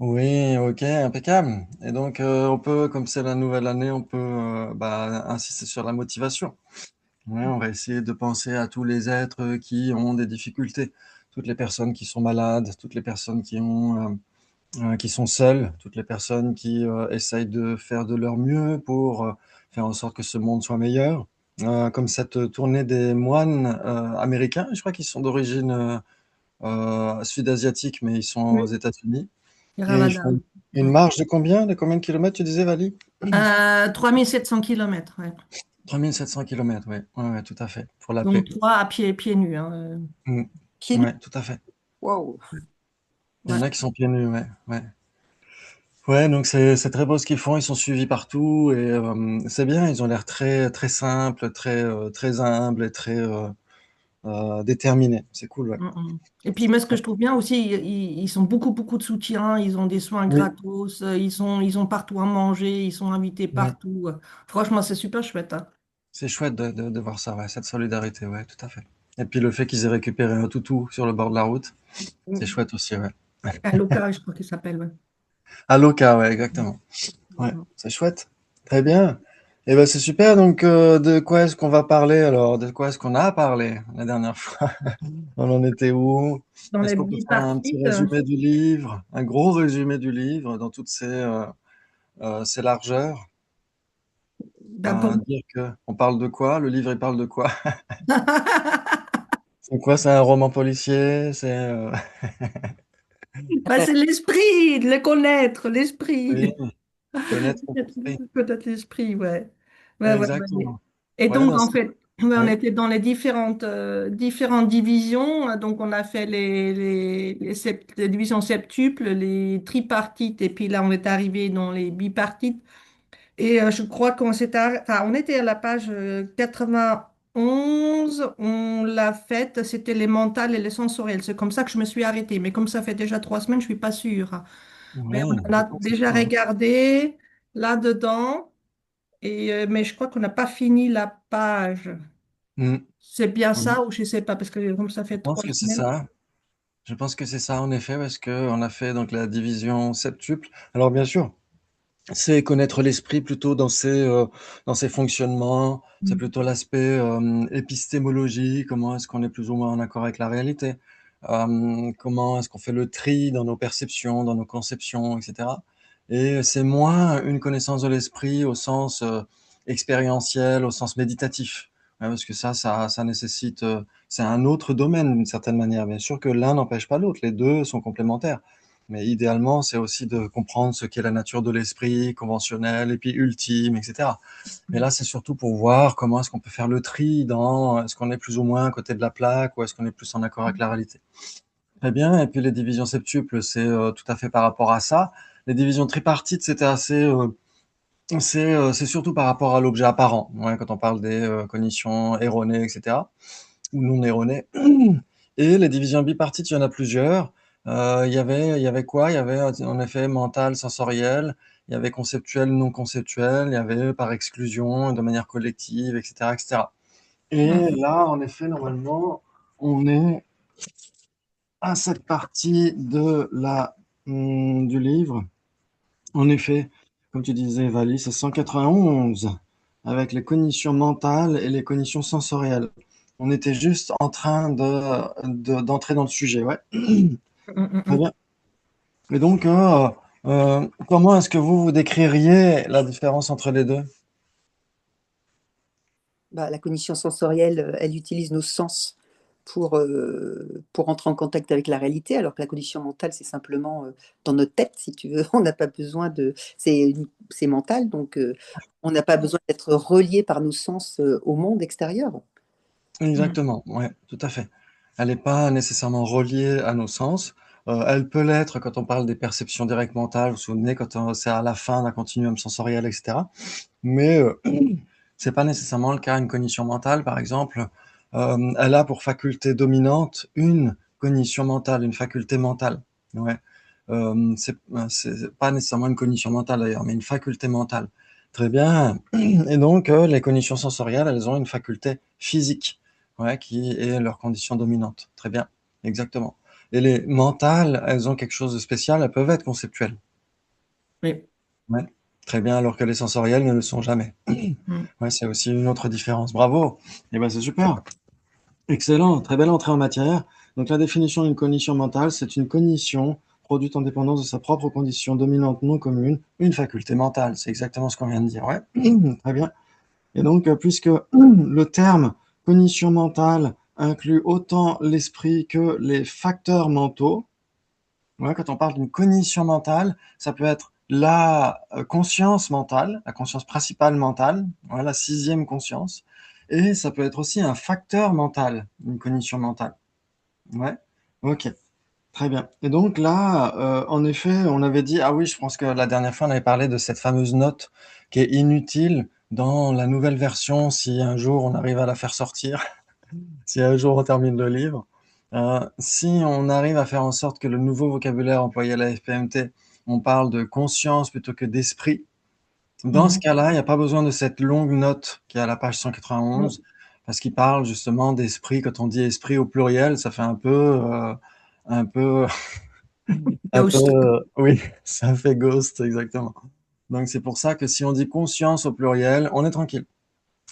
Oui, ok, impeccable. Et donc, on peut, comme c'est la nouvelle année, on peut insister sur la motivation. Ouais, on va essayer de penser à tous les êtres qui ont des difficultés, toutes les personnes qui sont malades, toutes les personnes qui sont seules, toutes les personnes qui essayent de faire de leur mieux pour faire en sorte que ce monde soit meilleur. Comme cette tournée des moines américains, je crois qu'ils sont d'origine sud-asiatique, mais ils sont aux Oui. États-Unis. Le Et ils font Ramadan. une marche de combien? De combien de kilomètres, tu disais, Vali? 3700 kilomètres, ouais. 3700 kilomètres, oui. Ouais, ouais, tout à fait, pour la Donc paix. 3 à pieds nus, hein. Mm. Pieds nus? Ouais, tout à fait. Waouh. Il y en Ouais. a qui sont pieds nus, ouais. Ouais, ouais, donc c'est très beau ce qu'ils font, ils sont suivis partout et c'est bien, ils ont l'air très, très simples, très humbles et très déterminés. C'est cool, ouais. Mm, mm. Et puis, moi, ce que je trouve bien aussi, ils ont beaucoup, beaucoup de soutien, ils ont des soins Oui, gratos, ils ont partout à manger, ils sont invités oui. partout. Franchement, c'est super chouette, hein. C'est chouette de voir ça, ouais, cette solidarité, ouais, tout à fait. Et puis le fait qu'ils aient récupéré un toutou sur le bord de la route, c'est Mm. chouette aussi, ouais. Un local, je crois qu'il s'appelle, ouais. Aloca, ouais, exactement. Mm, Ouais, mm. c'est chouette. Très bien. Et ben c'est super. Donc de quoi est-ce qu'on va parler alors? De quoi est-ce qu'on a parlé la dernière fois? On en était où? Dans Est-ce les qu'on peut faire un petit bipartites, résumé du livre, un gros résumé du livre dans toutes ses largeurs? d'abord. Dire que on parle de quoi? Le livre il parle de quoi? C'est quoi? C'est un roman policier? Bah, c'est l'esprit, de le connaître, Oui, l'esprit. connaître son esprit. Peut-être l'esprit, ouais. Ouais, ouais, ouais. Exactement. Et Ouais, donc, non, en fait, ouais, on oui. était dans les différentes divisions. Donc, on a fait les divisions septuples, les tripartites, et puis là, on est arrivé dans les bipartites. Et je crois enfin, on était à la page 91, on l'a faite, c'était les mentales et les sensorielles. C'est comme ça que je me suis arrêtée. Mais comme ça fait déjà 3 semaines, je suis pas sûre. Mais Ouais, on a non, c'est déjà ça, hein. regardé là-dedans, mais je crois qu'on n'a pas fini la page. Mm. C'est bien Oui, ça ou je sais pas, parce que comme ça je fait pense trois que c'est semaines. ça. Je pense que c'est ça en effet, parce que on a fait donc la division septuple. Alors bien sûr, c'est connaître l'esprit plutôt dans ses fonctionnements. C'est Mm. plutôt l'aspect épistémologie. Comment est-ce qu'on est plus ou moins en accord avec la réalité? Comment est-ce qu'on fait le tri dans nos perceptions, dans nos conceptions, etc. Et c'est moins une connaissance de l'esprit au sens expérientiel, au sens méditatif. Ouais, parce que ça nécessite, c'est un autre domaine d'une certaine manière. Bien sûr que l'un n'empêche pas l'autre, les deux sont complémentaires. Mais idéalement, c'est aussi de comprendre ce qu'est la nature de l'esprit conventionnel et puis ultime, etc. Mais là, c'est surtout pour voir comment est-ce qu'on peut faire le tri dans est-ce qu'on est plus ou moins à côté de la plaque ou est-ce qu'on est plus en accord avec la réalité. Très bien. Et puis les divisions septuples, c'est tout à fait par rapport à ça. Les divisions tripartites, c'était c'est surtout par rapport à l'objet apparent. Ouais, quand on parle des cognitions erronées, etc. ou non erronées. Et les divisions bipartites, il y en a plusieurs. Il y avait quoi? Il y avait en effet mental, sensoriel, il y avait conceptuel, non conceptuel, il y avait par exclusion, de manière collective, etc., etc. Et Mm. là, en effet, normalement, on est à cette partie du livre. En effet, comme tu disais, Valie, c'est 191 avec les cognitions mentales et les cognitions sensorielles. On était juste en train d'entrer dans le sujet, ouais. Mm, mm, Très mm. bien. Et donc, comment est-ce que vous décririez la différence entre les deux? Bah, la cognition sensorielle, elle utilise nos sens pour entrer en contact avec la réalité, alors que la cognition mentale, c'est simplement dans notre tête, si tu veux. On n'a pas besoin de... C'est mental, donc on n'a pas besoin d'être relié par nos sens au monde extérieur. Mm. Exactement, ouais, tout à fait. Elle n'est pas nécessairement reliée à nos sens. Elle peut l'être quand on parle des perceptions directes mentales, vous vous souvenez, quand c'est à la fin d'un continuum sensoriel, etc. Mais c'est pas nécessairement le cas. Une cognition mentale, par exemple, elle a pour faculté dominante une cognition mentale, une faculté mentale. Ouais. C'est pas nécessairement une cognition mentale d'ailleurs, mais une faculté mentale. Très bien. Et donc, les cognitions sensorielles, elles ont une faculté physique, ouais, qui est leur condition dominante. Très bien. Exactement. Et les mentales, elles ont quelque chose de spécial, elles peuvent être conceptuelles. Oui. Ouais. Très bien, alors que les sensorielles ne le sont jamais. Mm. Ouais, c'est aussi une autre différence. Bravo. Eh ben, c'est super. Excellent, très belle entrée en matière. Donc la définition d'une cognition mentale, c'est une cognition produite en dépendance de sa propre condition dominante non commune, une faculté mentale. C'est exactement ce qu'on vient de dire. Ouais, très bien. Et donc, puisque le terme cognition mentale inclut autant l'esprit que les facteurs mentaux, ouais, quand on parle d'une cognition mentale, ça peut être la conscience mentale, la conscience principale mentale, ouais, la sixième conscience, et ça peut être aussi un facteur mental, une cognition mentale. Ouais, ok, très bien. Et donc là, en effet, on avait dit, ah oui, je pense que la dernière fois, on avait parlé de cette fameuse note qui est inutile dans la nouvelle version si un jour on arrive à la faire sortir. Si un jour on termine le livre, si on arrive à faire en sorte que le nouveau vocabulaire employé à la FPMT, on parle de conscience plutôt que d'esprit, dans ce Mhm. cas-là, il n'y a pas besoin de cette longue note qui est à la page 191, parce qu'il parle justement d'esprit. Quand on dit esprit au pluriel, ça fait un peu, un peu, Ghost. oui, ça fait ghost, exactement. Donc c'est pour ça que si on dit conscience au pluriel, on est tranquille.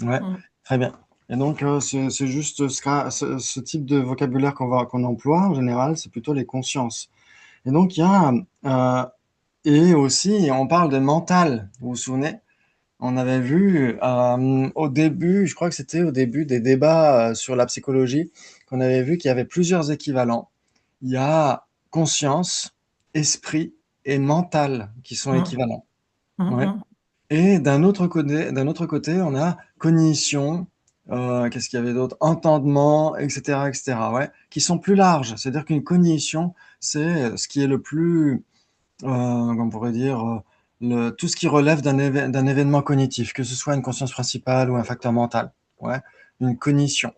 Ouais, Mm. très bien. Et donc, c'est juste ce type de vocabulaire qu'on emploie en général, c'est plutôt les consciences. Et donc, il y a, et aussi, on parle de mental. Vous vous souvenez? On avait vu au début, je crois que c'était au début des débats sur la psychologie, qu'on avait vu qu'il y avait plusieurs équivalents. Il y a conscience, esprit et mental qui sont Mm. équivalents. Mm. Ouais. Mm. Et d'un autre côté, on a cognition, qu'est-ce qu'il y avait d'autre? Entendement, etc., ouais, qui sont plus larges. C'est-à-dire qu'une cognition, c'est ce qui est le plus, comment on pourrait dire, tout ce qui relève d'un événement cognitif, que ce soit une conscience principale ou un facteur mental. Ouais, une cognition.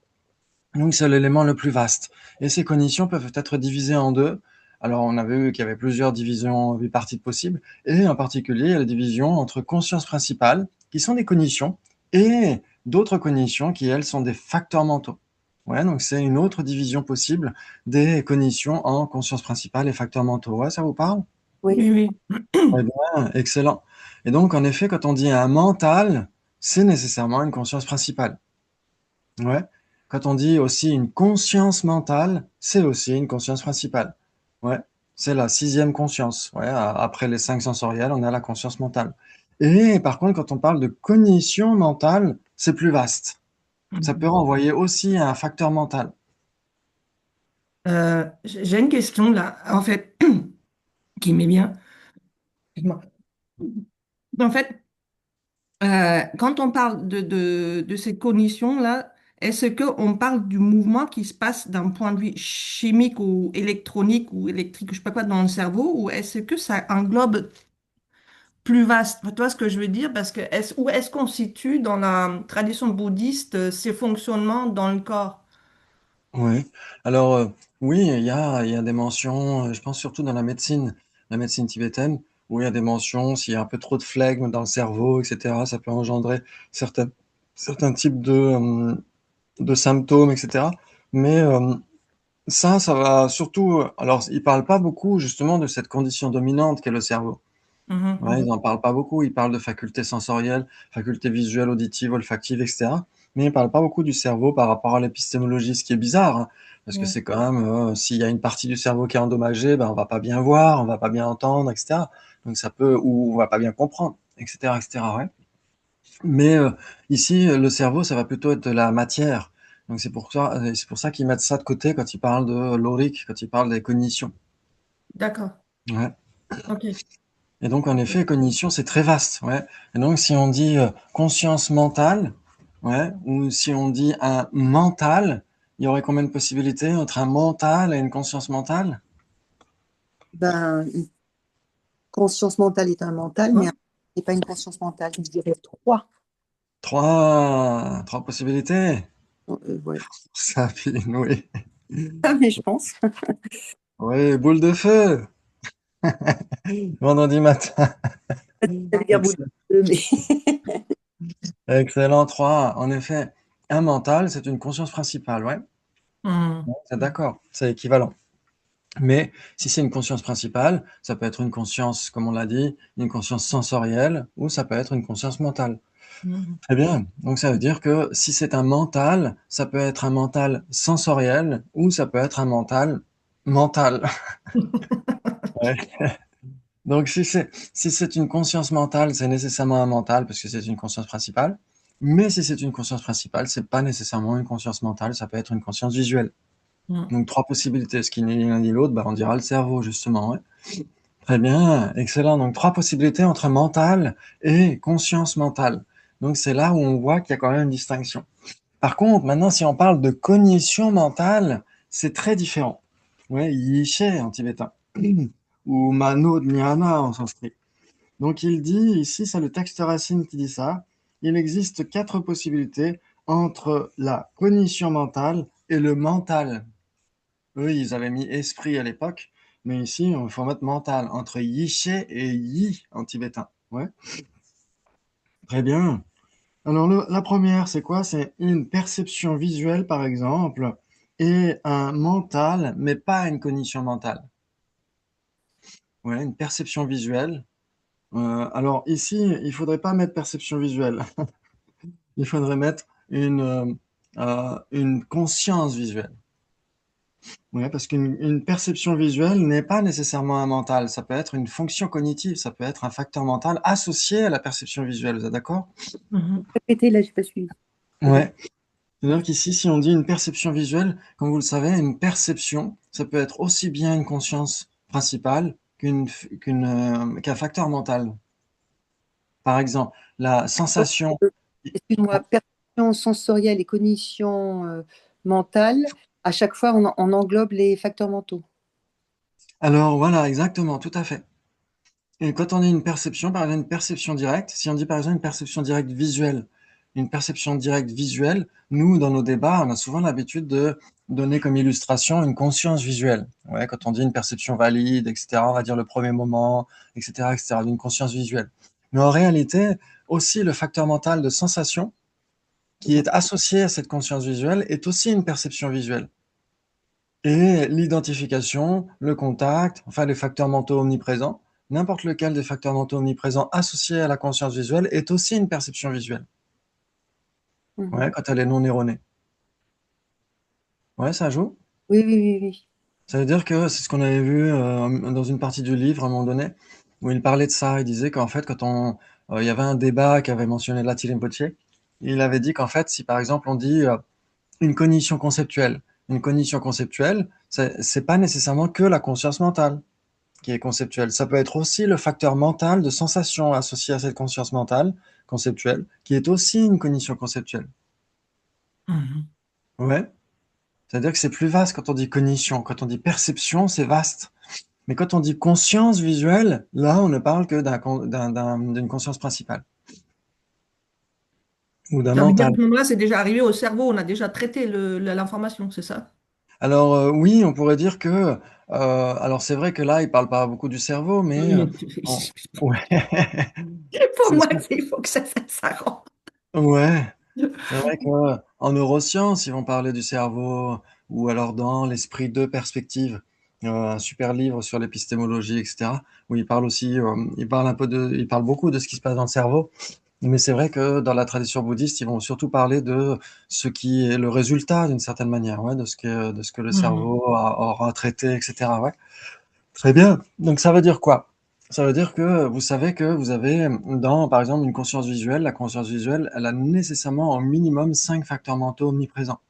Donc, c'est l'élément le plus vaste. Et ces cognitions peuvent être divisées en deux. Alors, on avait vu qu'il y avait plusieurs divisions bipartites possibles, et en particulier, il y a la division entre conscience principale, qui sont des cognitions, et d'autres cognitions qui, elles, sont des facteurs mentaux. Ouais, donc c'est une autre division possible des cognitions en conscience principale et facteurs mentaux. Ouais, ça vous parle? Oui. Oui, oui. Très bien, excellent. Et donc, en effet, quand on dit un mental, c'est nécessairement une conscience principale. Ouais. Quand on dit aussi une conscience mentale, c'est aussi une conscience principale. Ouais. C'est la sixième conscience. Ouais. Après les cinq sensorielles, on a la conscience mentale. Et par contre, quand on parle de cognition mentale, c'est plus vaste. Ça peut Mhm. renvoyer aussi à un facteur mental. J'ai une question là, en fait, qui m'est bien. Excuse-moi. En fait, quand on parle de ces cognitions-là, est-ce qu'on parle du mouvement qui se passe d'un point de vue chimique ou électronique ou électrique, je sais pas quoi, dans le cerveau, ou est-ce que ça englobe plus vaste? Tu vois ce que je veux dire? Parce que où est-ce qu'on situe dans la tradition bouddhiste ces fonctionnements dans le corps? Oui. Alors, oui, il y a des mentions, je pense surtout dans la médecine tibétaine, où il y a des mentions, s'il y a un peu trop de flegme dans le cerveau, etc., ça peut engendrer certains, certains types de symptômes, etc. Mais ça va surtout. Alors, ils parlent pas beaucoup justement de cette condition dominante qu'est le cerveau. Mhm, Ouais, ils mhm. n'en parlent pas beaucoup. Ils parlent de facultés sensorielles, facultés visuelles, auditives, olfactives, etc. Mais ils parlent pas beaucoup du cerveau par rapport à l'épistémologie, ce qui est bizarre, hein, parce que Ouais. c'est quand même, s'il y a une partie du cerveau qui est endommagée, ben on va pas bien voir, on va pas bien entendre, etc. Donc ça peut, ou on va pas bien comprendre, etc., etc. Ouais. Mais ici, le cerveau, ça va plutôt être de la matière. Donc c'est pour ça qu'ils mettent ça de côté quand ils parlent de l'auric, quand ils parlent des cognitions. D'accord. Ouais. Ok. Et donc en effet, cognition, c'est très vaste. Ouais. Et donc si on dit conscience mentale, ouais, ou si on dit un mental, il y aurait combien de possibilités entre un mental et une conscience mentale? Ben, une conscience mentale est un mental, mais Hein? n'est pas une conscience mentale. Je dirais trois. Trois possibilités. Ouais. Ça fine, oui. Ah, mais je pense. Oui, boule de feu, vendredi matin. J'allais dire bout de Excellent. feu, mais Excellent, 3. En effet, un mental, c'est une conscience principale, ouais. Hmm. C'est d'accord, c'est équivalent. Mais si c'est une conscience principale, ça peut être une conscience, comme on l'a dit, une conscience sensorielle, ou ça peut être une conscience mentale. Mhm. Très bien. Donc ça veut dire que si c'est un mental, ça peut être un mental sensoriel, ou ça peut être un mental mental. Ouais. Donc si c'est une conscience mentale, c'est nécessairement un mental parce que c'est une conscience principale. Mais si c'est une conscience principale, c'est pas nécessairement une conscience mentale, ça peut être une conscience visuelle. Mhm. Donc trois possibilités, ce qui n'est ni l'un ni l'autre, bah, on dira le cerveau justement. Ouais. Très bien, excellent. Donc trois possibilités entre mental et conscience mentale. Donc c'est là où on voit qu'il y a quand même une distinction. Par contre, maintenant, si on parle de cognition mentale, c'est très différent. Ouais, Yishe en tibétain, ou Mano Dhyana en sanskrit. Donc il dit, ici c'est le texte racine qui dit ça, il existe quatre possibilités entre la cognition mentale et le mental. Eux, ils avaient mis esprit à l'époque, mais ici, il faut mettre mental, entre Yishe et Yi en tibétain. Ouais, très bien. Alors la première, c'est quoi? C'est une perception visuelle, par exemple, et un mental, mais pas une cognition mentale. Ouais, une perception visuelle. Alors ici, il faudrait pas mettre perception visuelle. Il faudrait mettre une conscience visuelle. Ouais, parce qu'une perception visuelle n'est pas nécessairement un mental. Ça peut être une fonction cognitive, ça peut être un facteur mental associé à la perception visuelle. Vous êtes d'accord? Mhm. Répétez, là, j'ai pas suivi. Ouais. C'est-à-dire qu'ici, si on dit une perception visuelle, comme vous le savez, une perception, ça peut être aussi bien une conscience principale qu'un facteur mental. Par exemple, la sensation. Excuse-moi, perception sensorielle et cognition mentale, à chaque fois, on englobe les facteurs mentaux. Alors voilà, exactement, tout à fait. Et quand on dit une perception, par exemple une perception directe, si on dit par exemple une perception directe visuelle, nous, dans nos débats, on a souvent l'habitude de donner comme illustration une conscience visuelle. Ouais, quand on dit une perception valide, etc., on va dire le premier moment, etc., etc., d'une conscience visuelle. Mais en réalité, aussi le facteur mental de sensation qui est associé à cette conscience visuelle est aussi une perception visuelle. Et l'identification, le contact, enfin les facteurs mentaux omniprésents, n'importe lequel des facteurs mentaux omniprésents associés à la conscience visuelle est aussi une perception visuelle. Mhm. Ouais, quand elle est non erronée. Ouais, ça joue. Oui, oui, oui, oui. Ça veut dire que c'est ce qu'on avait vu dans une partie du livre à un moment donné, où il parlait de ça. Il disait qu'en fait, il y avait un débat qui avait mentionné Lati Rinpoche, il avait dit qu'en fait, si par exemple on dit une cognition conceptuelle, c'est pas nécessairement que la conscience mentale qui est conceptuelle. Ça peut être aussi le facteur mental de sensation associé à cette conscience mentale conceptuelle, qui est aussi une cognition conceptuelle. Mhm. Ouais. C'est-à-dire que c'est plus vaste quand on dit cognition. Quand on dit perception, c'est vaste. Mais quand on dit conscience visuelle, là, on ne parle que d'une conscience principale ou d'un Ça veut dire mental. que là, c'est déjà arrivé au cerveau, on a déjà traité l'information, c'est ça? Alors oui, on pourrait dire que, alors c'est vrai que là, il parle pas beaucoup du cerveau, mais Oui. ouais, Pour c'est moi, sûr. il faut que ça rentre. Ouais, c'est vrai que en neurosciences, ils vont parler du cerveau ou alors dans l'esprit de perspective, un super livre sur l'épistémologie, etc. Où il parle beaucoup de ce qui se passe dans le cerveau. Mais c'est vrai que dans la tradition bouddhiste, ils vont surtout parler de ce qui est le résultat d'une certaine manière, ouais, de ce que le Mhm. cerveau aura traité, etc. Ouais. Très bien. Donc ça veut dire quoi? Ça veut dire que vous savez que vous avez dans, par exemple, une conscience visuelle, la conscience visuelle, elle a nécessairement au minimum 5 facteurs mentaux omniprésents,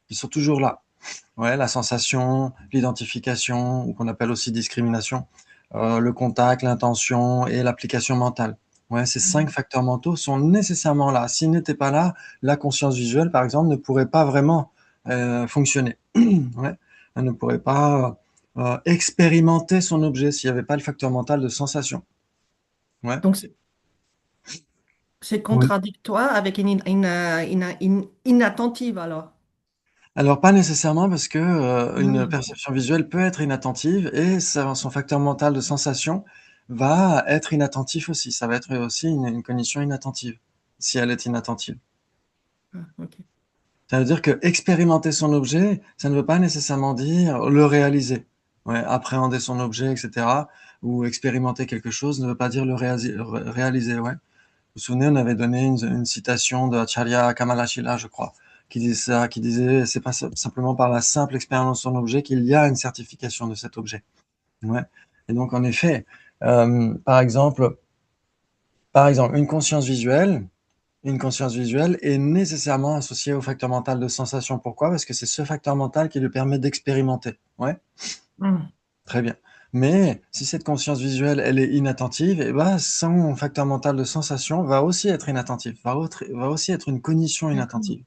qui sont toujours là. Ouais, la sensation, l'identification, ou qu'on appelle aussi discrimination, le contact, l'intention et l'application mentale. Ouais, ces 5 facteurs mentaux sont nécessairement là. S'ils n'étaient pas là, la conscience visuelle, par exemple, ne pourrait pas vraiment fonctionner. Ouais, elle ne pourrait pas expérimenter son objet s'il n'y avait pas le facteur mental de sensation. Ouais. Donc, c'est Oui. contradictoire avec une inattentive, alors. Alors pas nécessairement parce que une Mhm. perception visuelle peut être inattentive et son facteur mental de sensation va être inattentif aussi. Ça va être aussi une cognition inattentive si elle est inattentive. Ah, ok. Ça veut dire que expérimenter son objet, ça ne veut pas nécessairement dire le réaliser. Ouais, appréhender son objet, etc. Ou expérimenter quelque chose ne veut pas dire réaliser. Ouais. Vous vous souvenez, on avait donné une citation de Acharya Kamalashila, je crois, qui disait ça, qui disait c'est pas simplement par la simple expérience de son objet qu'il y a une certification de cet objet. Ouais. Et donc, en effet, euh, par exemple, une conscience visuelle. Une conscience visuelle est nécessairement associée au facteur mental de sensation. Pourquoi? Parce que c'est ce facteur mental qui lui permet d'expérimenter. Ouais, Mhm. très bien. Mais si cette conscience visuelle, elle est inattentive, et ben, son facteur mental de sensation va aussi être inattentif, va aussi être une cognition D'accord. inattentive.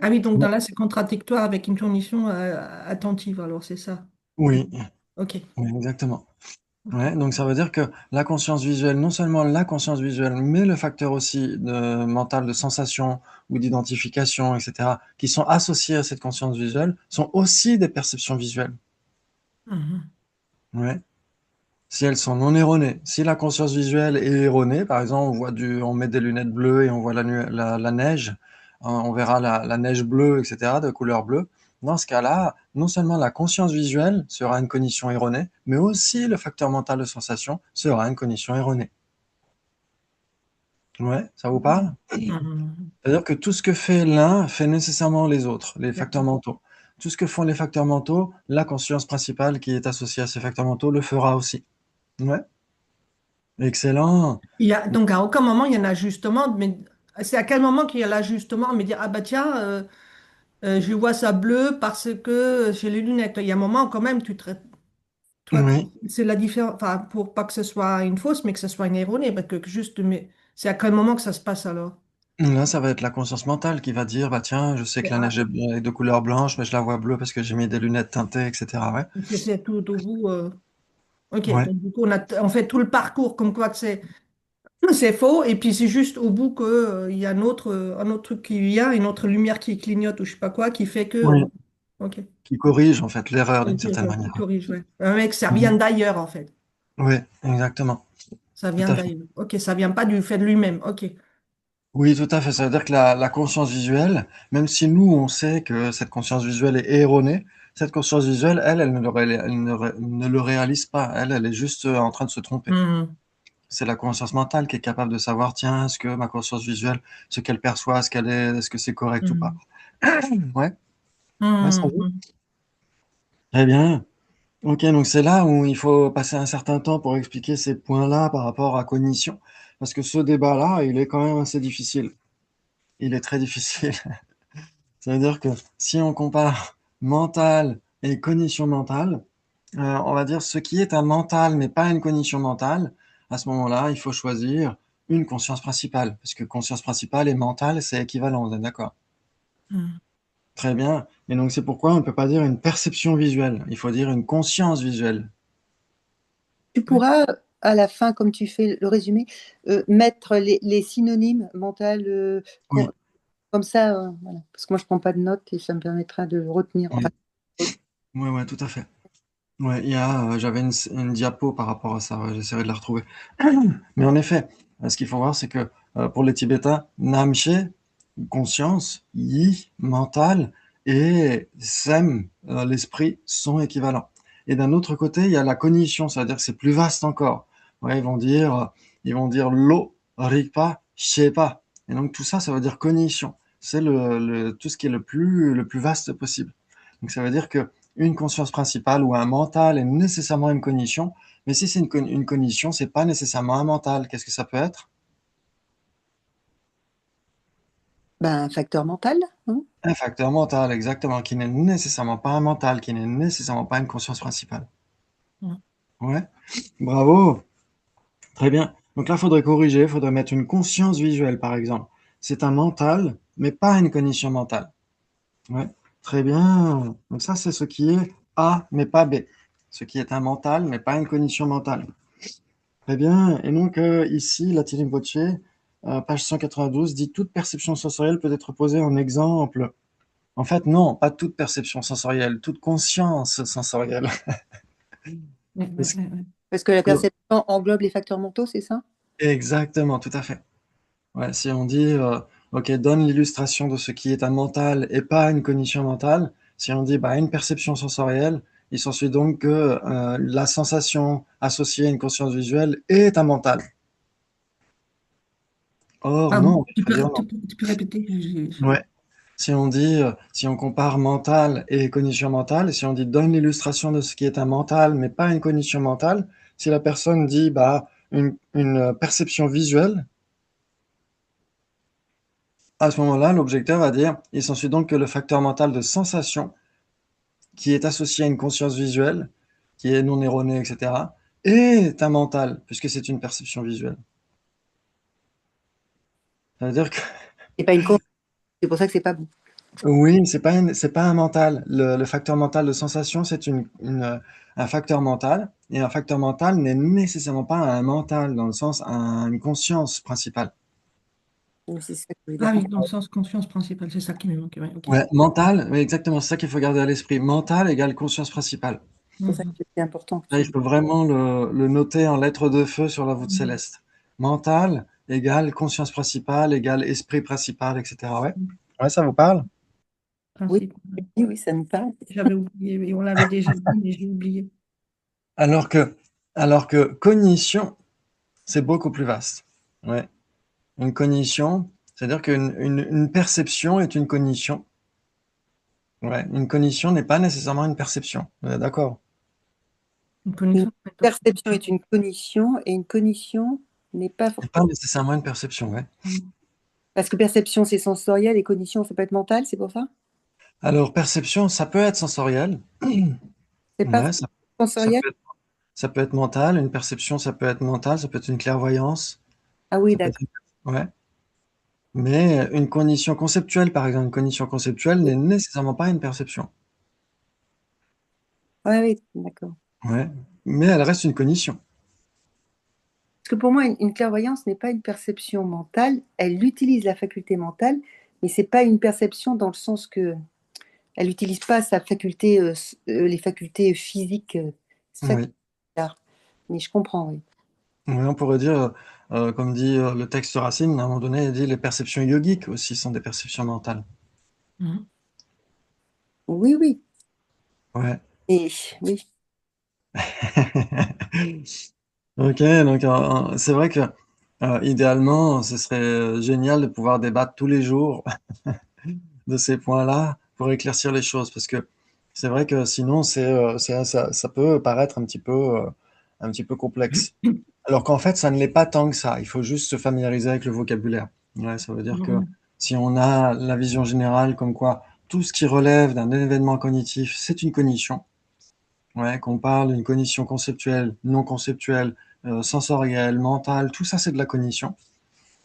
Ah oui, donc Ouais. dans là, c'est contradictoire avec une condition attentive, alors c'est ça. Oui, Ok, oui, exactement. ok. Ouais, donc ça veut dire que la conscience visuelle, non seulement la conscience visuelle, mais le facteur aussi mental de sensation ou d'identification, etc., qui sont associés à cette conscience visuelle, sont aussi des perceptions visuelles. Mhm. Ouais. Si elles sont non erronées. Si la conscience visuelle est erronée, par exemple, on met des lunettes bleues et on voit la neige, on verra la neige bleue, etc., de couleur bleue. Dans ce cas-là, non seulement la conscience visuelle sera une cognition erronée, mais aussi le facteur mental de sensation sera une cognition erronée. Ouais, ça vous parle? Mhm. C'est-à-dire que tout ce que fait l'un fait nécessairement les autres, les facteurs D'accord. mentaux. Tout ce que font les facteurs mentaux, la conscience principale qui est associée à ces facteurs mentaux le fera aussi. Ouais, excellent. Donc à aucun moment il y a un ajustement, mais c'est à quel moment qu'il y a l'ajustement, mais dire, ah bah tiens, je vois ça bleu parce que j'ai les lunettes. Il y a un moment quand même, toi, Oui, c'est la différence, enfin, pour pas que ce soit une fausse, mais que ce soit une erronée, parce que juste, mais c'est à quel moment que ça se passe alors? là, ça va être la conscience mentale qui va dire, bah tiens, je sais que C'est la neige ah, est de couleur blanche, mais je la vois bleue parce que j'ai mis des lunettes teintées, etc. Ouais. c'est tout au bout. Ok, Ouais. donc du coup, on fait tout le parcours comme quoi que c'est faux, et puis c'est juste au bout que, il y a un autre truc qui vient, une autre lumière qui clignote ou je sais pas quoi, qui fait que. Oui. Ok, Qui corrige en fait l'erreur d'une ok, certaine ouais, qui manière. corrige, ouais. Un mec, ça vient Mhm. d'ailleurs en fait. Oui, exactement. Ça Tout vient à fait. d'ailleurs. Ok, ça vient pas du fait de lui-même. Ok. Oui, tout à fait. Ça veut dire que la conscience visuelle, même si nous, on sait que cette conscience visuelle est erronée, cette conscience visuelle, elle ne le réalise pas. Elle est juste en train de se tromper. Hmm, C'est la conscience mentale qui est capable de savoir, tiens, est-ce que ma conscience visuelle, ce qu'elle perçoit, est-ce que c'est correct ou pas? hmm, Ouais, ouais, ça hmm, va. hmm. Très bien. Ok, donc c'est là où il faut passer un certain temps pour expliquer ces points-là par rapport à cognition. Parce que ce débat-là, il est quand même assez difficile. Il est très difficile. Ça veut dire que si on compare mental et cognition mentale, on va dire ce qui est un mental mais pas une cognition mentale, à ce moment-là, il faut choisir une conscience principale. Parce que conscience principale et mentale, c'est équivalent, on est d'accord? Hmm. Très bien. Et donc c'est pourquoi on ne peut pas dire une perception visuelle. Il faut dire une conscience visuelle. Tu Ouais. pourras, à la fin, comme tu fais le résumé, mettre les synonymes mental, Oui, comme ça, voilà. Parce que moi, je prends pas de notes et ça me permettra de retenir. Enfin, oui, oui, ouais, tout à fait. Ouais, j'avais une diapo par rapport à ça, ouais, j'essaierai de la retrouver. Mais en effet, ce qu'il faut voir, c'est que pour les Tibétains, Namche, conscience, Yi, mental, et Sem, l'esprit, sont équivalents. Et d'un autre côté, il y a la cognition, c'est-à-dire que c'est plus vaste encore. Ouais, ils vont dire Lo, Rigpa, Shepa. Et donc tout ça, ça veut dire cognition. C'est tout ce qui est le plus vaste possible. Donc ça veut dire que une conscience principale ou un mental est nécessairement une cognition, mais si c'est une cognition, c'est pas nécessairement un mental. Qu'est-ce que ça peut être? ben, un facteur mental, hein. Un facteur mental, exactement, qui n'est nécessairement pas un mental, qui n'est nécessairement pas une conscience principale. Hmm. Ouais, bravo, très bien. Donc là, il faudrait corriger, il faudrait mettre une conscience visuelle, par exemple. C'est un mental, mais pas une cognition mentale. Ouais, très bien. Donc ça, c'est ce qui est A, mais pas B. Ce qui est un mental, mais pas une cognition mentale. Très bien. Et donc, ici, la Rinpoche, page 192, dit toute perception sensorielle peut être posée en exemple. En fait, non, pas toute perception sensorielle, toute conscience sensorielle. Ouais, ouais, Parce ouais, ouais. Parce que la que- perception englobe les facteurs mentaux, c'est ça? Exactement, tout à fait. Ouais, si on dit ok, donne l'illustration de ce qui est un mental et pas une cognition mentale, si on dit bah, une perception sensorielle, il s'ensuit donc que la sensation associée à une conscience visuelle est un mental. Or, Pardon, non, on va dire non. tu peux répéter? Ouais. Si on dit, si on compare mental et cognition mentale, si on dit donne l'illustration de ce qui est un mental, mais pas une cognition mentale, si la personne dit bah, une perception visuelle, à ce moment-là, l'objecteur va dire, il s'ensuit donc que le facteur mental de sensation, qui est associé à une conscience visuelle, qui est non erronée, etc., est un mental, puisque c'est une perception visuelle. Ça veut dire que C'est pas une con- c'est pour ça que c'est pas bon. oui, c'est pas un mental. Le facteur mental de sensation, c'est un facteur mental, et un facteur mental n'est nécessairement pas un mental, dans le sens, une conscience principale. Oui, c'est ça que je veux dire. Ah oui, dans le sens conscience principale, c'est ça qui me manque. Ouais, ok. Ouais, mental, oui, exactement, c'est ça qu'il faut garder à l'esprit. Mental égale conscience principale. C'est pour ça Mhm. que c'est important que Là, il tu. faut vraiment le noter en lettres de feu sur la voûte Mhm. céleste. Mental égale conscience principale égale esprit principal, etc. Ouais. Ouais, ça vous parle? Oui, Principe. oui, oui, ça me parle. J'avais oublié, oui, on l'avait déjà dit, mais j'ai oublié. Alors que, alors que cognition, c'est beaucoup plus vaste. Ouais. Une cognition, c'est-à-dire une perception est une cognition. Ouais. Une cognition n'est pas nécessairement une perception. On est d'accord? Une Une connaissance, c'est pas perception est une cognition et une cognition n'est pas C'est pas forcément. nécessairement une perception, ouais. Mhm. Parce que perception, c'est sensoriel et cognition, ça peut être mental, c'est pour ça? Alors, perception, ça peut être sensoriel. C'est pas Ouais, ça sensoriel? peut être, ça peut être mental. Une perception, ça peut être mental. Ça peut être une clairvoyance. Ah oui, Ça peut être d'accord. ouais. Mais une cognition conceptuelle, par exemple, une cognition conceptuelle n'est nécessairement pas une perception. Oui, oui, d'accord. Ouais. Mais elle reste une cognition. Parce que pour moi, une clairvoyance n'est pas une perception mentale. Elle utilise la faculté mentale, mais c'est pas une perception dans le sens que elle n'utilise pas sa faculté, les facultés physiques. C'est ça qui Oui. est bizarre. Mais je comprends, oui. Oui, on pourrait dire, comme dit le texte Racine, à un moment donné, il dit les perceptions yogiques aussi sont des perceptions mentales. Mhm. Oui, oui. Ouais. Et oui. Ok, donc c'est vrai que idéalement, ce serait génial de pouvoir débattre tous les jours de ces points-là pour éclaircir les choses, parce que c'est vrai que sinon, ça peut paraître un petit peu complexe. Alors qu'en fait, ça ne l'est pas tant que ça. Il faut juste se familiariser avec le vocabulaire. Ouais, ça veut dire que Mhm. si on a la vision générale comme quoi tout ce qui relève d'un événement cognitif, c'est une cognition. Ouais, qu'on parle d'une cognition conceptuelle, non conceptuelle, sensorielle, mentale, tout ça c'est de la cognition.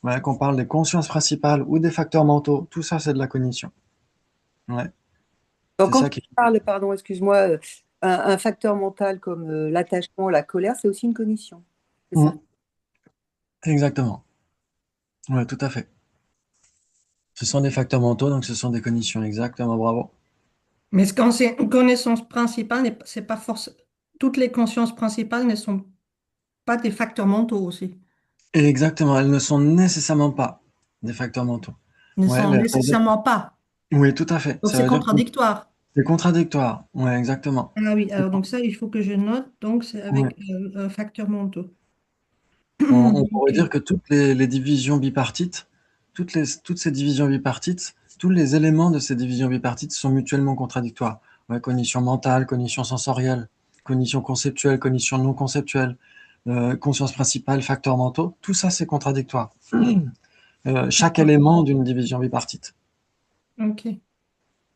Ouais, qu'on parle des consciences principales ou des facteurs mentaux, tout ça c'est de la cognition. Ouais, Donc, c'est quand ça tu qui. parles, pardon, excuse-moi, un facteur mental comme l'attachement, la colère, c'est aussi une cognition. C'est ça. Mm, exactement. Ouais, tout à fait. Ce sont des facteurs mentaux, donc ce sont des cognitions. Exactement, bravo. Mais quand c'est une connaissance principale, c'est pas forcément. Toutes les consciences principales ne sont pas des facteurs mentaux aussi. Et exactement, elles ne sont nécessairement pas des facteurs mentaux. Ne Ouais, sont nécessairement pas. oui, tout à fait. Donc Ça c'est veut dire que contradictoire. c'est contradictoire. Ouais, exactement. Ah oui, alors donc ça, il faut que je note. Donc c'est Ouais. avec facteurs mentaux. On pourrait Ok. dire que toutes les divisions bipartites, toutes ces divisions bipartites, tous les éléments de ces divisions bipartites sont mutuellement contradictoires. Ouais, cognition mentale, cognition sensorielle, cognition conceptuelle, cognition non conceptuelle, conscience principale, facteurs mentaux, tout ça c'est contradictoire. Chaque élément d'une division bipartite. Ok.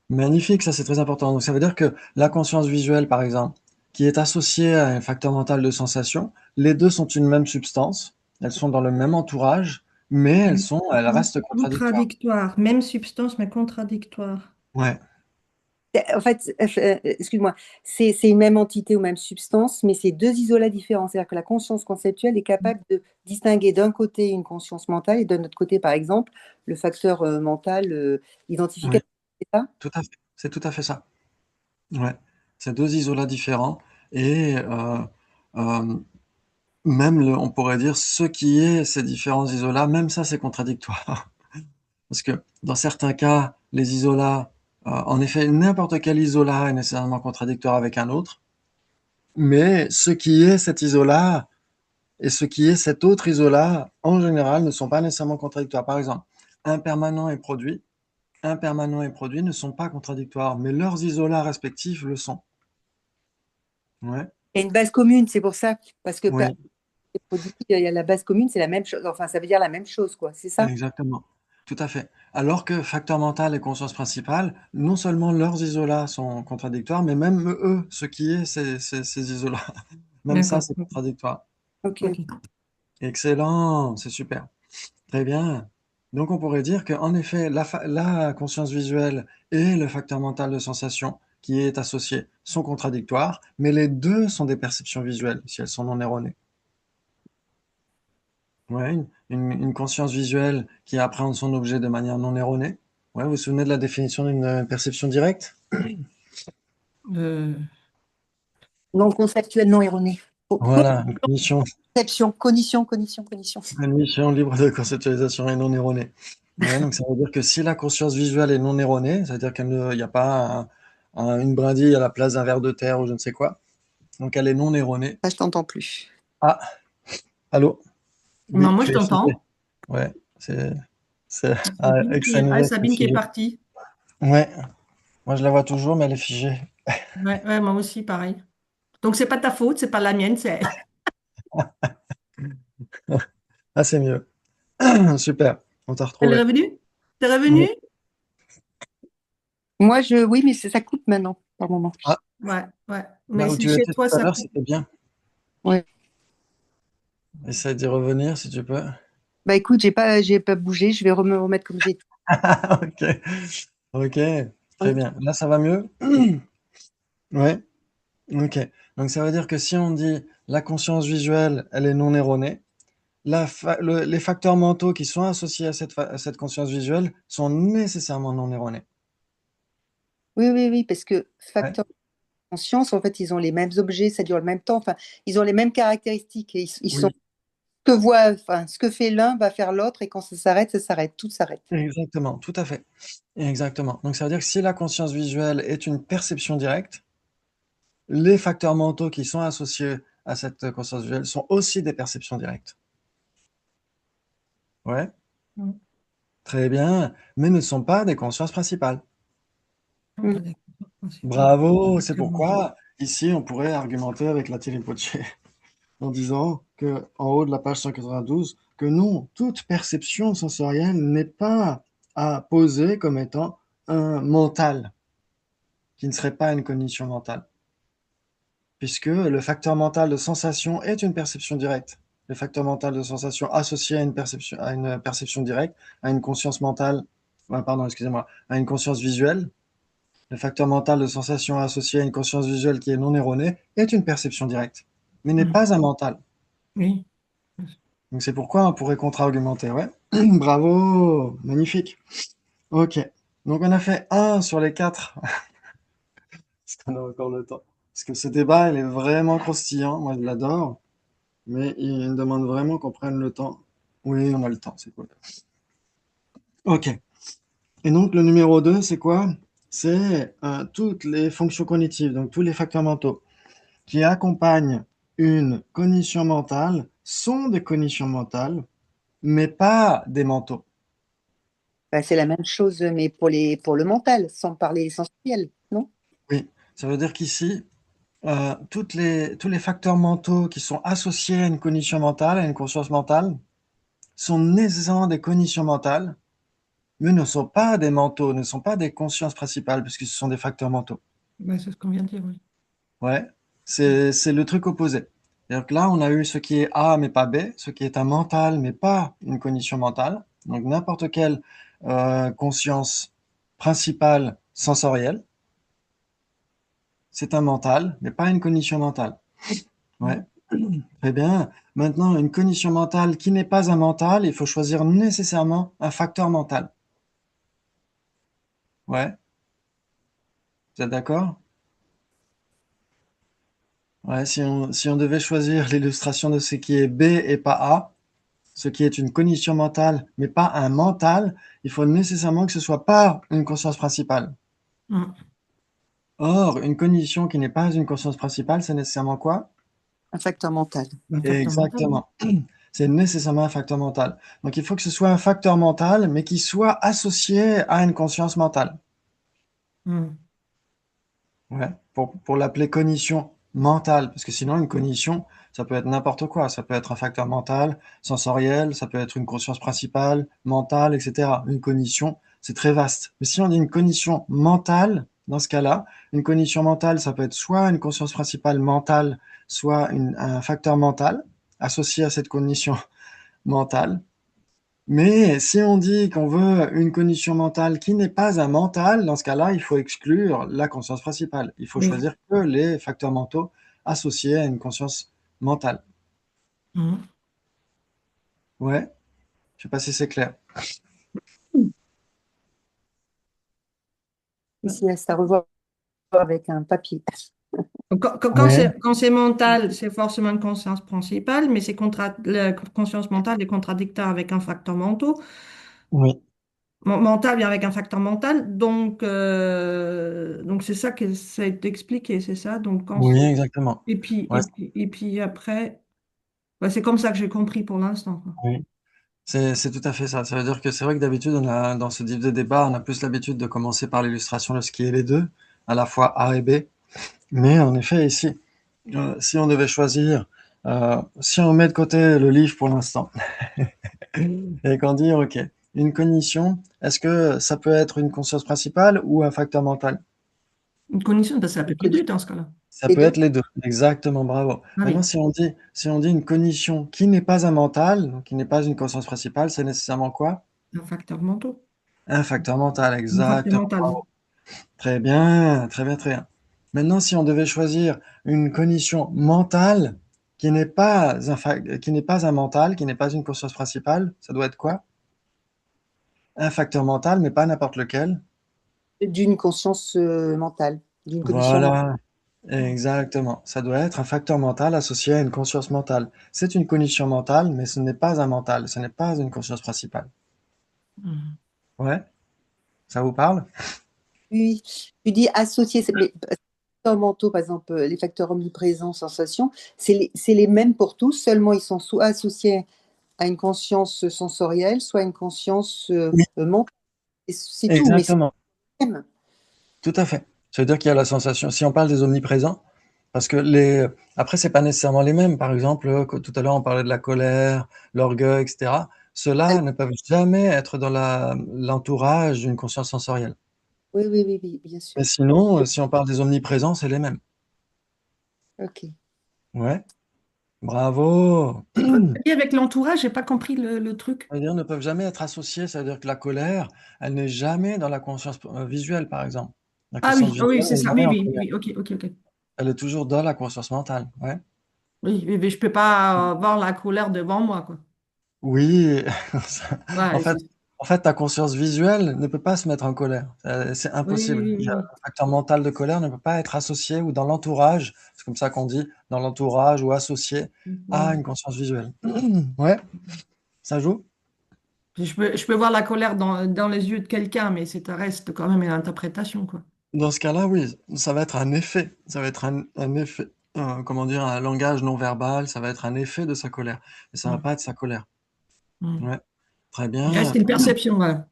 Magnifique, ça c'est très important. Donc ça veut dire que la conscience visuelle, par exemple, qui est associée à un facteur mental de sensation, les deux sont une même substance, elles sont dans le même entourage, mais elles restent contradictoires. Contradictoire. Même substance, mais contradictoire. Ouais, En fait, excuse-moi, c'est une même entité ou même substance, mais c'est deux isolats différents. C'est-à-dire que la conscience conceptuelle est capable de distinguer d'un côté une conscience mentale et de l'autre côté, par exemple, le facteur mental oui, identificatif. C'est ça? tout à fait. C'est tout à fait ça. Ouais, c'est deux isolats différents et euh, même on pourrait dire ce qui est ces différents isolats, même ça c'est contradictoire. Parce que dans certains cas, les isolats, en effet, n'importe quel isolat est nécessairement contradictoire avec un autre, mais ce qui est cet isolat et ce qui est cet autre isolat, en général, ne sont pas nécessairement contradictoires. Par exemple, impermanent et produit, impermanent et produit ne sont pas contradictoires, mais leurs isolats respectifs le sont. Ouais, Il y a une base commune, c'est pour ça. Parce que oui, les produits, il y a la base commune, c'est la même chose. Enfin, ça veut dire la même chose, quoi. C'est ça? exactement. Tout à fait. Alors que facteur mental et conscience principale, non seulement leurs isolats sont contradictoires, mais même eux, ce qui est ces isolats, même ça, D'accord. c'est contradictoire. Ok. Ok. Excellent, c'est super. Très bien. Donc on pourrait dire qu'en effet, la conscience visuelle et le facteur mental de sensation qui est associé sont contradictoires, mais les deux sont des perceptions visuelles, si elles sont non erronées. Ouais, une conscience visuelle qui appréhende son objet de manière non erronée. Ouais, vous vous souvenez de la définition d'une perception directe? Euh, Non conceptuel, non erroné. Voilà, Conception, cognition, cognition, cognition. une mission libre de conceptualisation et non erronée. Ouais, donc ça veut dire que si la conscience visuelle est non erronée, c'est-à-dire qu'il n'y a pas une brindille à la place d'un ver de terre ou je ne sais quoi, donc elle est non erronée. Ça, je t'entends plus. Ah, allô? non, Oui, moi, je tu es figé. t'entends. Ouais, Sabine qui est figé. partie. Ouais, moi je la vois toujours, mais elle est figée. Ouais, ouais, moi aussi, pareil. Donc, c'est pas ta faute, c'est pas la mienne, c'est elle. Ah, c'est mieux. Super, on t'a Elle est retrouvé. revenue? T'es revenue? Oui. Moi, oui, mais ça coupe maintenant, par moment. Ah, Ouais, ouais. là Mais où c'est tu chez étais tout toi, à ça l'heure, coupe. c'était bien. Ouais. Essaye d'y revenir si tu peux. Bah écoute, j'ai pas bougé, je vais me remettre comme j'étais. Ok, ok, très bien. Là, ça va mieux? Ouais, ok. Donc ça veut dire que si on dit la conscience visuelle, elle est non erronée, les facteurs mentaux qui sont associés à à cette conscience visuelle sont nécessairement non erronés. Oui, oui, oui, parce que Ouais. facteur de conscience, en fait, ils ont les mêmes objets, ça dure le même temps, enfin, ils ont les mêmes caractéristiques et ils sont Oui, enfin, ce que fait l'un va faire l'autre et quand ça s'arrête, tout s'arrête. exactement, tout à fait. Exactement. Donc ça veut dire que si la conscience visuelle est une perception directe, les facteurs mentaux qui sont associés à cette conscience visuelle sont aussi des perceptions directes. Ouais, Mm. très bien, mais ne sont pas des consciences principales. Ah, Mm. d'accord. Principal. Bravo, c'est Facteur mental. pourquoi ici on pourrait argumenter avec la Télé-Poché en disant que en haut de la page 192, que non, toute perception sensorielle n'est pas à poser comme étant un mental, qui ne serait pas une cognition mentale, puisque le facteur mental de sensation est une perception directe. Le facteur mental de sensation associé à une perception directe, à une conscience mentale, pardon, excusez-moi, à une conscience visuelle, le facteur mental de sensation associé à une conscience visuelle qui est non erronée est une perception directe, mais n'est Mm. pas un mental. Oui. Donc c'est pourquoi on pourrait contre-argumenter, ouais. Bravo, magnifique. Ok. Donc on a fait un sur les quatre. Est-ce qu'on a encore le temps? Parce que ce débat, il est vraiment croustillant. Moi, je l'adore. Mais il demande vraiment qu'on prenne le temps. Oui, on a le temps, c'est cool. Ok. Et donc le numéro 2, c'est quoi? C'est toutes les fonctions cognitives, donc tous les facteurs mentaux qui accompagnent une cognition mentale sont des cognitions mentales, mais pas des mentaux. Bah, c'est la même chose, mais pour le mental, sans parler essentiel, non? Oui, ça veut dire qu'ici, tous les facteurs mentaux qui sont associés à une cognition mentale, à une conscience mentale, sont nécessairement des cognitions mentales, mais ne sont pas des mentaux, ne sont pas des consciences principales, puisque ce sont des facteurs mentaux. Ben, c'est ce qu'on vient de dire, oui. Ouais, c'est le truc opposé. C'est-à-dire que là, on a eu ce qui est A, mais pas B, ce qui est un mental, mais pas une cognition mentale. Donc n'importe quelle conscience principale sensorielle, c'est un mental, mais pas une cognition mentale. Ouais. Mm. Très bien. Maintenant, une cognition mentale qui n'est pas un mental, il faut choisir nécessairement un facteur mental. Ouais, vous êtes d'accord? Ouais, si on devait choisir l'illustration de ce qui est B et pas A, ce qui est une cognition mentale, mais pas un mental, il faut nécessairement que ce soit pas une conscience principale. Mm. Or, une cognition qui n'est pas une conscience principale, c'est nécessairement quoi? Un facteur mental. Un facteur mental. Exactement. C'est nécessairement un facteur mental. Donc, il faut que ce soit un facteur mental, mais qui soit associé à une conscience mentale. Mm. Ouais. Pour l'appeler cognition mentale, parce que sinon, une cognition, ça peut être n'importe quoi. Ça peut être un facteur mental, sensoriel, ça peut être une conscience principale, mentale, etc. Une cognition, c'est très vaste. Mais si on dit une cognition mentale, dans ce cas-là, une cognition mentale, ça peut être soit une conscience principale mentale, soit un facteur mental associé à cette cognition mentale. Mais si on dit qu'on veut une cognition mentale qui n'est pas un mental, dans ce cas-là, il faut exclure la conscience principale. Il faut Oui. choisir que les facteurs mentaux associés à une conscience mentale. Mm. Ouais, je sais pas si c'est clair. Ici, c'est à revoir avec un papier. Ouais, Quand c'est mental, c'est forcément une conscience principale, mais la conscience mentale est contradictoire avec un facteur mental. oui, Mental vient avec un facteur mental, donc c'est ça que ça a été expliqué, c'est ça. Donc oui, exactement. Ouais, et puis après, ouais, c'est comme ça que j'ai compris pour l'instant, quoi. oui. C'est tout à fait ça. Ça veut dire que c'est vrai que d'habitude, dans ce type de débat, on a plus l'habitude de commencer par l'illustration de ce qui est les deux, à la fois A et B. Mais en effet, ici, si on devait choisir, si on met de côté le livre pour l'instant, et qu'on dit, OK, une cognition, est-ce que ça peut être une conscience principale ou un facteur mental? Une cognition, parce que ça peut être les deux dans ce cas-là. Ça Les peut deux. être les deux. Exactement, bravo. Ah Maintenant, oui, si on dit une cognition qui n'est pas un mental, donc qui n'est pas une conscience principale, c'est nécessairement quoi? un facteur mental. Un facteur mental, Un facteur exactement. mental. Bravo. Très bien, très bien, très bien. Maintenant, si on devait choisir une cognition mentale qui n'est pas un mental, qui n'est pas une conscience principale, ça doit être quoi? Un facteur mental, mais pas n'importe lequel. D'une conscience mentale, d'une cognition mentale. Voilà, exactement. Ça doit être un facteur mental associé à une conscience mentale. C'est une cognition mentale, mais ce n'est pas un mental, ce n'est pas une conscience principale. Mm. Ouais, ça vous parle? Oui, tu dis associer, les facteurs mentaux, par exemple, les facteurs omniprésents, sensation, c'est les mêmes pour tous, seulement ils sont soit associés à une conscience sensorielle, soit à une conscience Oui, mentale. C'est tout, mais c'est exactement. le même. Tout à fait. Ça veut dire qu'il y a la sensation. Si on parle des omniprésents, parce que après, c'est pas nécessairement les mêmes. Par exemple, tout à l'heure, on parlait de la colère, l'orgueil, etc. Ceux-là ne peuvent jamais être dans l'entourage d'une conscience sensorielle. Oui, oui, oui, oui, bien Mais sûr. sinon, si on parle des omniprésents, c'est les mêmes. Ok. Ouais, bravo. Et avec l'entourage, j'ai pas compris le truc. Ça veut dire ne peuvent jamais être associés. Ça veut dire que la colère, elle n'est jamais dans la conscience visuelle, par exemple. La Ah conscience oui, ah oui, visuelle, c'est elle n'est ça. jamais Oui, en oui, colère. oui, ok, ok, ok. Elle est toujours dans la conscience mentale. Ouais. Oui, oui, mais je peux pas voir la colère devant moi, quoi. Oui, en Ouais, fait, en fait, ta conscience visuelle ne peut pas se mettre en colère. C'est oui, oui, impossible. oui, Il y a, oui. un facteur mental de colère ne peut pas être associé ou dans l'entourage, c'est comme ça qu'on dit, dans l'entourage ou associé à Oui. une conscience visuelle. Ouais, ça joue. Je peux voir la colère dans les yeux de quelqu'un, mais ça reste quand même une interprétation, quoi. Dans ce cas-là, oui, ça va être un effet. Ça va être un effet, comment dire, un langage non verbal. Ça va être un effet de sa colère. Et ça va Mm, pas être sa colère. mm. Ouais, très Il reste bien. une perception, voilà.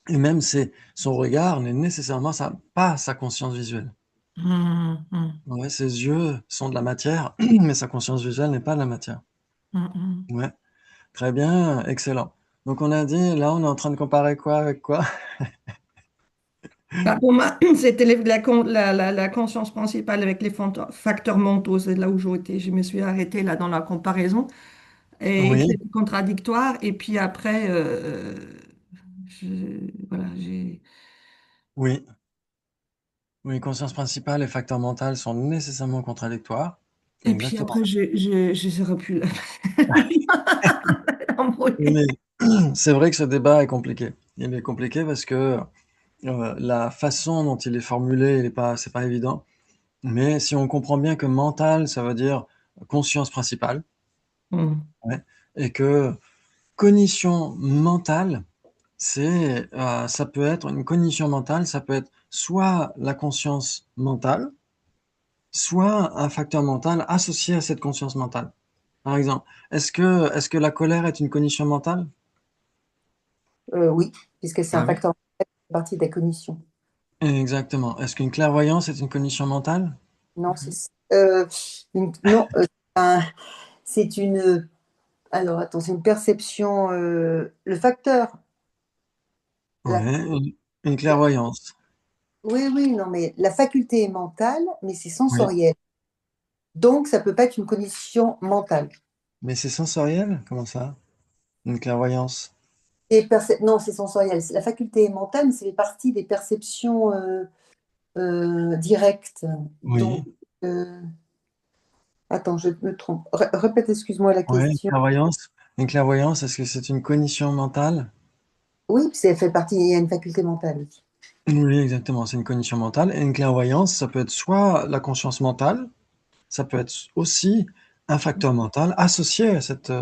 Et même son regard n'est nécessairement pas sa conscience visuelle. Mm, mm, Ouais, ses yeux sont de la matière, mais sa conscience visuelle n'est pas de la matière. mm, mm. Ouais, très bien, excellent. Donc on a dit, là on est en train de comparer quoi avec quoi? Bah, pour moi, c'était la conscience principale avec les facteurs mentaux. C'est là où je me suis arrêtée là dans la comparaison et que Oui, c'était contradictoire. Et puis après, voilà, oui, oui, conscience principale et facteur mental sont nécessairement contradictoires. C'est et puis exactement après, ça. j'ai repu Mais l'embrouiller. c'est vrai que ce débat est compliqué. Il est compliqué parce que la façon dont il est formulé, c'est pas évident. Mais si on comprend bien que mental, ça veut dire conscience principale, Mm. ouais. et que cognition mentale, ça peut être une cognition mentale, ça peut être soit la conscience mentale, soit un facteur mental associé à cette conscience mentale. Par exemple, est-ce que la colère est une cognition mentale? Oui, puisque c'est un Ah oui. facteur qui fait partie de la cognition. Exactement. Est-ce qu'une clairvoyance est une cognition mentale? Non, non, un- c'est une. Alors, attends, c'est une perception. Le facteur. La, Ouais, une clairvoyance. oui, oui, non, mais la faculté est mentale, mais c'est Oui. sensoriel. Donc, ça peut pas être une cognition mentale. Mais c'est sensoriel? Comment ça? Une clairvoyance? Non, c'est sensoriel. La faculté est mentale, mais c'est les parties des perceptions directes. Donc, Oui. euh, attends, je me trompe. Répète, excuse-moi la Ouais, question. une clairvoyance, est-ce que c'est une cognition mentale? Oui, ça fait partie, il y a une faculté mentale aussi. Oui, exactement, c'est une cognition mentale. Et une clairvoyance, ça peut être soit la conscience mentale, ça peut être aussi un facteur mental associé à cette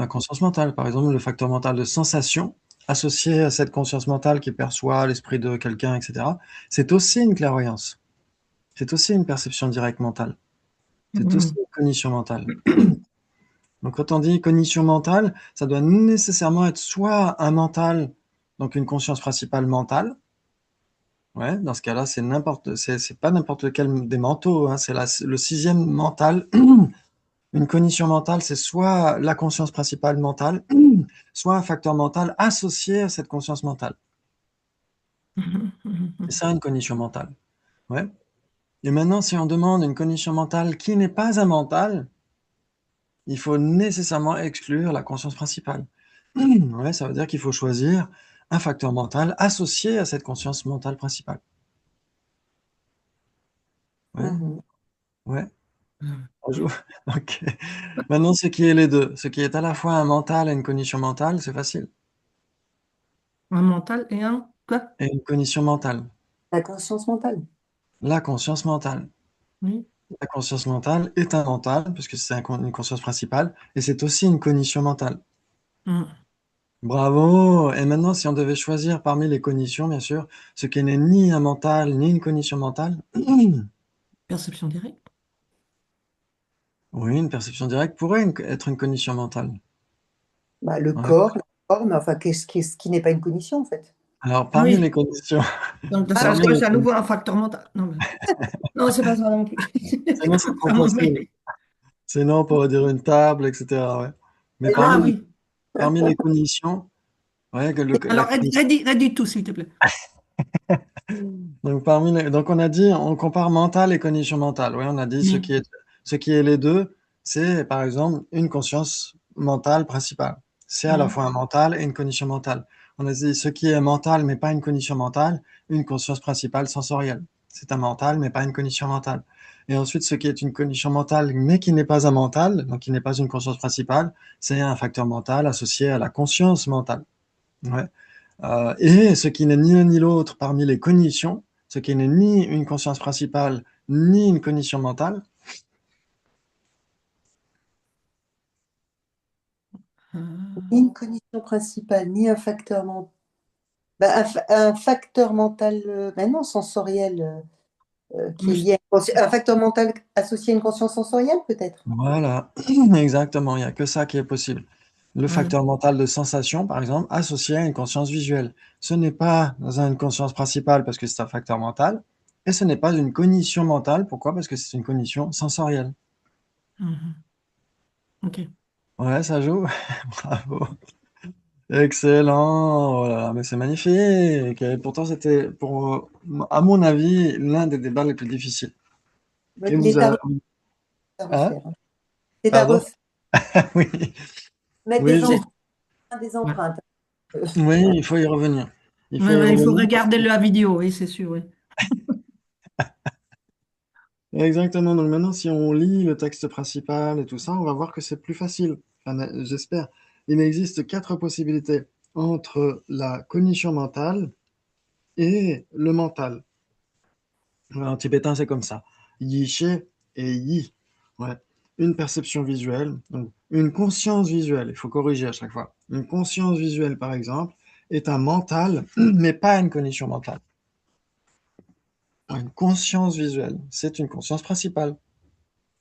conscience mentale. Par exemple, le facteur mental de sensation associé à cette conscience mentale qui perçoit l'esprit de quelqu'un, etc. C'est aussi une clairvoyance. C'est aussi une perception directe mentale. C'est aussi Mhm. une cognition mentale. Donc, quand on dit cognition mentale, ça doit nécessairement être soit un mental, donc une conscience principale mentale. Ouais, dans ce cas-là, c'est pas n'importe lequel des mentaux, hein, c'est le sixième mental. Une cognition mentale, c'est soit la conscience principale mentale, soit un facteur mental associé à cette conscience mentale. C'est ça une cognition mentale. Ouais. Et maintenant, si on demande une cognition mentale qui n'est pas un mental, il faut nécessairement exclure la conscience principale. Ouais, ça veut dire qu'il faut choisir un facteur mental associé à cette conscience mentale principale. Ouais, Mhm. ouais. Bonjour. Ok. Maintenant, ce qui est les deux, ce qui est à la fois un mental et une cognition mentale, c'est facile. Un mental et un quoi? Et une cognition mentale. La conscience mentale. La conscience mentale. Oui. La conscience mentale est un mental, puisque c'est une conscience principale, et c'est aussi une cognition mentale. Mhm. Bravo! Et maintenant, si on devait choisir parmi les cognitions, bien sûr, ce qui n'est ni un mental, ni une cognition mentale, Perception directe. oui, une perception directe pourrait être une cognition mentale. Bah, le Ouais. corps, la forme, enfin, qu'est-ce qui n'est pas une cognition, en fait? Alors, Ah parmi oui. les conditions, Donc, Ah, ça, parmi les c'est à con- nouveau un facteur mental. Non, non, c'est pas ça non plus. sinon c'est trop Ça facile. m'embête. Sinon, on pourrait dire une table, etc. Ouais. Mais Ah oui. parmi les cognitions, ouais, Alors, redis tout, s'il te plaît. donc, donc on a dit, on compare mental et cognition mentale. Ouais, on a dit Oui. ce qui est les deux, c'est par exemple une conscience mentale principale. C'est à la Mhm. fois un mental et une cognition mentale. On a dit ce qui est mental mais pas une cognition mentale, une conscience principale sensorielle. C'est un mental mais pas une cognition mentale. Et ensuite, ce qui est une cognition mentale mais qui n'est pas un mental, donc qui n'est pas une conscience principale, c'est un facteur mental associé à la conscience mentale. Ouais. Et ce qui n'est ni l'un ni l'autre parmi les cognitions, ce qui n'est ni une conscience principale, ni une cognition mentale, Ni une cognition principale, ni un facteur mental. Bah, un facteur mental, ben non, sensoriel, qui est Oui. lié un facteur mental associé à une conscience sensorielle, peut-être? voilà, exactement, il n'y a que ça qui est possible. Le Oui. facteur mental de sensation, par exemple, associé à une conscience visuelle. Ce n'est pas dans une conscience principale parce que c'est un facteur mental, et ce n'est pas une cognition mentale. Pourquoi? Parce que c'est une cognition sensorielle. Mhm. OK. Ouais, ça joue. Bravo. Excellent, oh là là, mais c'est magnifique. Et pourtant, c'était, à mon avis, l'un des débats les plus difficiles. Et Il vous est avez... à Hein? refaire, hein. C'est à Pardon? refaire. Oui, Mettre oui, des Ouais. empreintes. oui, il faut y revenir. Il faut Ouais, y ouais, il faut revenir. regarder la vidéo, oui, c'est sûr, oui. Exactement. Donc maintenant, si on lit le texte principal et tout ça, on va voir que c'est plus facile. Enfin, j'espère. Il existe quatre possibilités entre la cognition mentale et le mental. En tibétain, c'est comme ça. Yi, She et Yi. Ouais. une perception visuelle, donc une conscience visuelle, il faut corriger à chaque fois. Une conscience visuelle, par exemple, est un mental, mais pas une cognition mentale. Une conscience visuelle, c'est une conscience principale.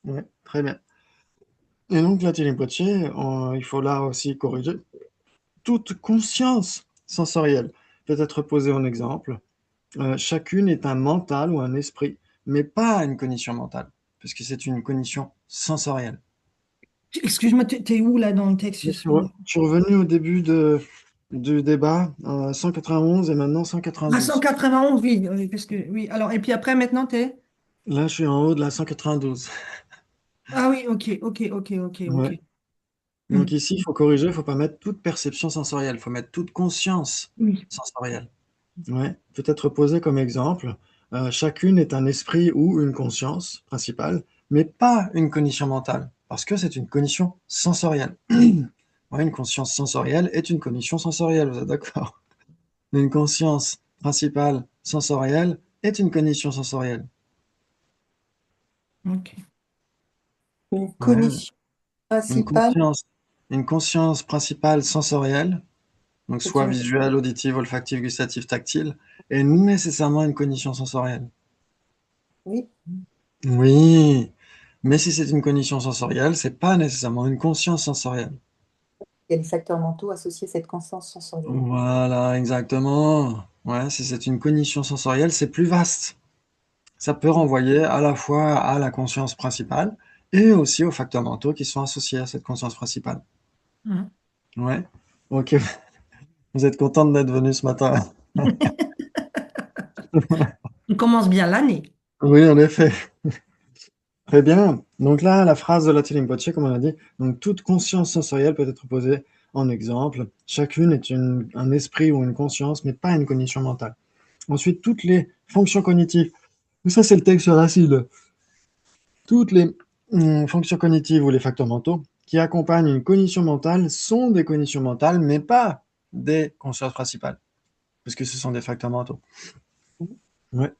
Ouais, très bien. Et donc, la télépotier, il faut là aussi corriger. Toute conscience sensorielle peut être posée en exemple. Chacune est un mental ou un esprit, mais pas une cognition mentale, puisque c'est une cognition sensorielle. Excuse-moi, t'es où là dans le texte? Je suis revenu au début du débat, 191 et maintenant Ah, 192. 191, oui, oui, parce que, oui. Alors, et puis après, maintenant, t'es? Là, je suis en haut de la 192. Ah oui, ok, ok, ok, ok, ok. Ouais. Hmm. Donc ici, il faut corriger, il ne faut pas mettre toute perception sensorielle, il faut mettre toute conscience Oui. sensorielle. Ouais. Peut être posé comme exemple, chacune est un esprit ou une conscience principale, mais pas une cognition mentale, parce que c'est une cognition sensorielle. Ouais, une conscience sensorielle est une cognition sensorielle, vous êtes d'accord? Une conscience principale sensorielle est une cognition sensorielle. Ok. Une Ouais. cognition Une principale, conscience, une conscience principale sensorielle, donc c'est soit une... visuelle, auditive, olfactive, gustative, tactile, est nécessairement une cognition sensorielle. Oui, Oui, mais si c'est une cognition sensorielle, c'est pas nécessairement une conscience sensorielle. il y a les facteurs mentaux associés à cette conscience sensorielle. Voilà, exactement. Ouais, si c'est une cognition sensorielle, c'est plus vaste. Ça peut renvoyer à la fois à la conscience principale et aussi aux facteurs mentaux qui sont associés à cette conscience principale. Hmm. Ouais. Ok, vous êtes contente d'être venu ce matin. On commence bien l'année. Oui, en effet. Très bien. Donc là, la phrase de la Poche, comme on a dit, donc toute conscience sensorielle peut être posée en exemple. Chacune est un esprit ou une conscience, mais pas une cognition mentale. Ensuite, toutes les fonctions cognitives. Ça, c'est le texte Racine. Toutes les fonctions cognitives ou les facteurs mentaux qui accompagnent une cognition mentale sont des cognitions mentales, mais pas des consciences principales, puisque ce sont des facteurs mentaux. Ouais.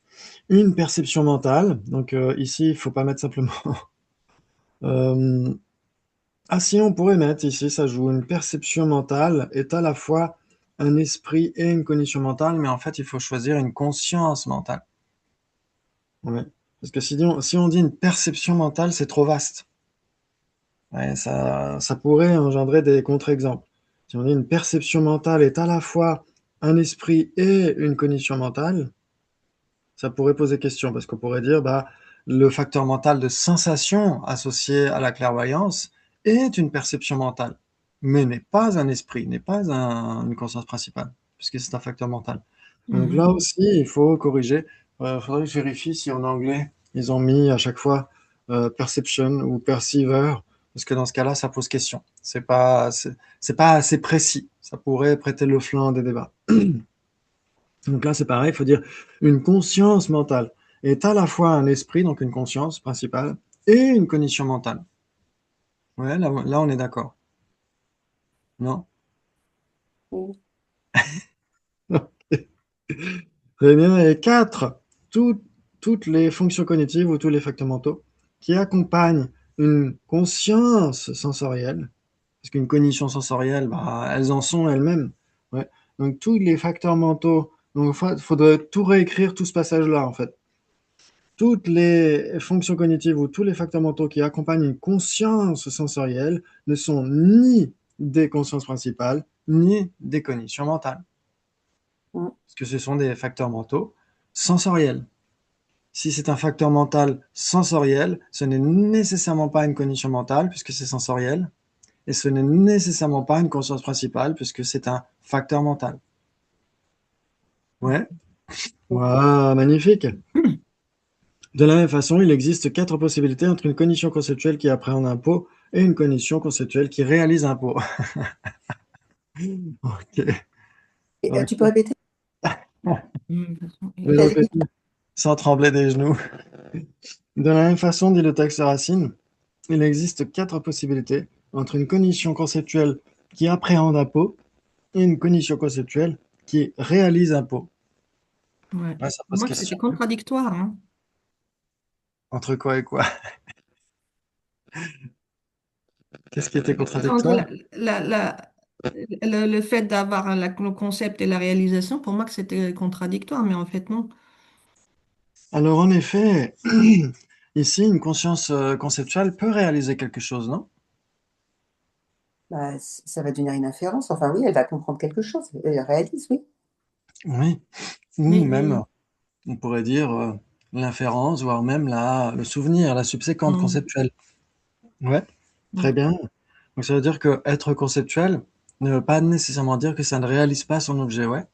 Une perception mentale. Donc ici, il ne faut pas mettre simplement. euh, Ah si, on pourrait mettre ici, ça joue une perception mentale est à la fois un esprit et une cognition mentale, mais en fait, il faut choisir une conscience mentale. Ouais. Parce que si on dit une perception mentale, c'est trop vaste. Ouais, ça pourrait engendrer des contre-exemples. Si on dit une perception mentale est à la fois un esprit et une cognition mentale, ça pourrait poser question, parce qu'on pourrait dire, bah, le facteur mental de sensation associé à la clairvoyance est une perception mentale, mais n'est pas un esprit, n'est pas une conscience principale, puisque c'est un facteur mental. Donc là Mhm. aussi, il faut corriger. Il faudrait que je vérifie si en anglais, ils ont mis à chaque fois perception ou perceiver, parce que dans ce cas-là, ça pose question. C'est pas assez précis. Ça pourrait prêter le flanc des débats. Donc là, c'est pareil, il faut dire une conscience mentale est à la fois un esprit, donc une conscience principale, et une cognition mentale. Ouais, là on est d'accord. Non? oui. Très bien. Et quatre, toutes les fonctions cognitives ou tous les facteurs mentaux qui accompagnent une conscience sensorielle, parce qu'une cognition sensorielle, bah, elles en sont elles-mêmes. Ouais. Donc tous les facteurs mentaux, donc il faudrait tout réécrire, tout ce passage-là, en fait. Toutes les fonctions cognitives ou tous les facteurs mentaux qui accompagnent une conscience sensorielle ne sont ni des consciences principales, ni des cognitions mentales, Mm. parce que ce sont des facteurs mentaux sensoriels. Si c'est un facteur mental sensoriel, ce n'est nécessairement pas une cognition mentale, puisque c'est sensoriel, et ce n'est nécessairement pas une conscience principale, puisque c'est un facteur mental. Ouais, wow, magnifique. De la même façon, il existe quatre possibilités entre une cognition conceptuelle qui appréhende un pot et une cognition conceptuelle qui réalise un pot. Ok. Et, tu peux Ok. répéter? Mhm. Je vais T'as dit répéter sans trembler des genoux. De la même façon, dit le texte Racine, il existe quatre possibilités entre une cognition conceptuelle qui appréhende un pot et une cognition conceptuelle qui réalise un pot. Ouais. Ouais, ça Pour pose moi, que c'était question. contradictoire, hein. Entre quoi et quoi? Qu'est-ce qui était Entre contradictoire? le fait d'avoir le concept et la réalisation, pour moi que c'était contradictoire, mais en fait non. Alors, en effet, ici, une conscience conceptuelle peut réaliser quelque chose, non? Bah, ça va devenir une inférence. Enfin, oui, elle va comprendre quelque chose. Elle réalise, oui. Oui. Ou Mais, même, on pourrait dire l'inférence, voire même le souvenir, la subséquente hum, conceptuelle. Ouais, très hum, bien. Donc, ça veut dire que être conceptuel ne veut pas nécessairement dire que ça ne réalise pas son objet, ouais.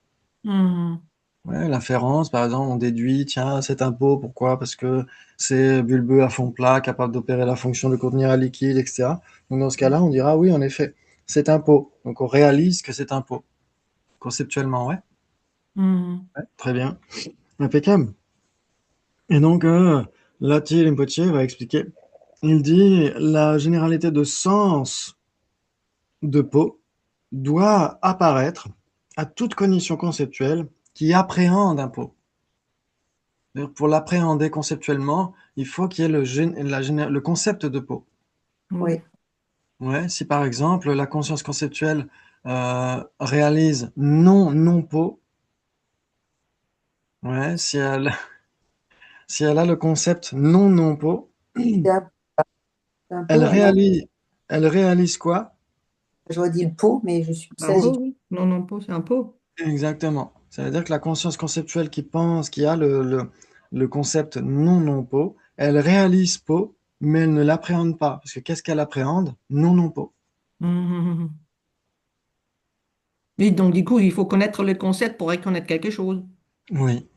hum, Ouais, l'inférence, par exemple, on déduit, tiens, c'est un pot, pourquoi? Parce que c'est bulbeux à fond plat, capable d'opérer la fonction de contenir un liquide, etc. Donc dans ce cas-là, on dira, oui, en effet, c'est un pot. Donc on réalise que c'est un pot. Conceptuellement, ouais. hum, Ouais, très bien. Impeccable. Et donc, là, Thiel Rinpoche va expliquer. Il dit, la généralité de sens de pot doit apparaître à toute cognition conceptuelle qui appréhende un pot. C'est-à-dire, pour l'appréhender conceptuellement, il faut qu'il y ait le concept de pot. hum, Oui. Ouais, si par exemple la conscience conceptuelle réalise non-pot, ouais, si elle a le concept non-pot, C'est un elle pot, un non. réalise, elle réalise quoi? J'aurais dit le pot, mais je suis un pot, sage. oui. Non, non, pot, c'est un pot. Exactement. Ça veut dire que la conscience conceptuelle qui pense, qui a le concept non-pot, elle réalise pot, mais elle ne l'appréhende pas. Parce que qu'est-ce qu'elle appréhende? Non-pot. Hum, hum, hum. Et donc, du coup, il faut connaître le concept pour reconnaître quelque chose, Oui.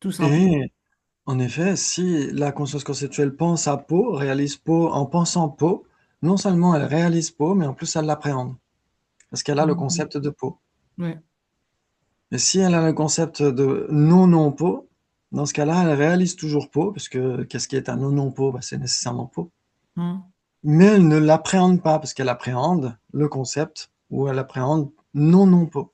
tout simplement. Et en effet, si la conscience conceptuelle pense à peau, réalise peau en pensant peau, non seulement elle réalise peau, mais en plus elle l'appréhende, parce qu'elle a le Mhm. concept de peau. Ouais. Et si elle a le concept de non-peau, dans ce cas-là, elle réalise toujours peau, parce que qu'est-ce qui est un non-peau? Bah, c'est nécessairement peau. Hum. Mais elle ne l'appréhende pas, parce qu'elle appréhende le concept, ou elle appréhende non-peau.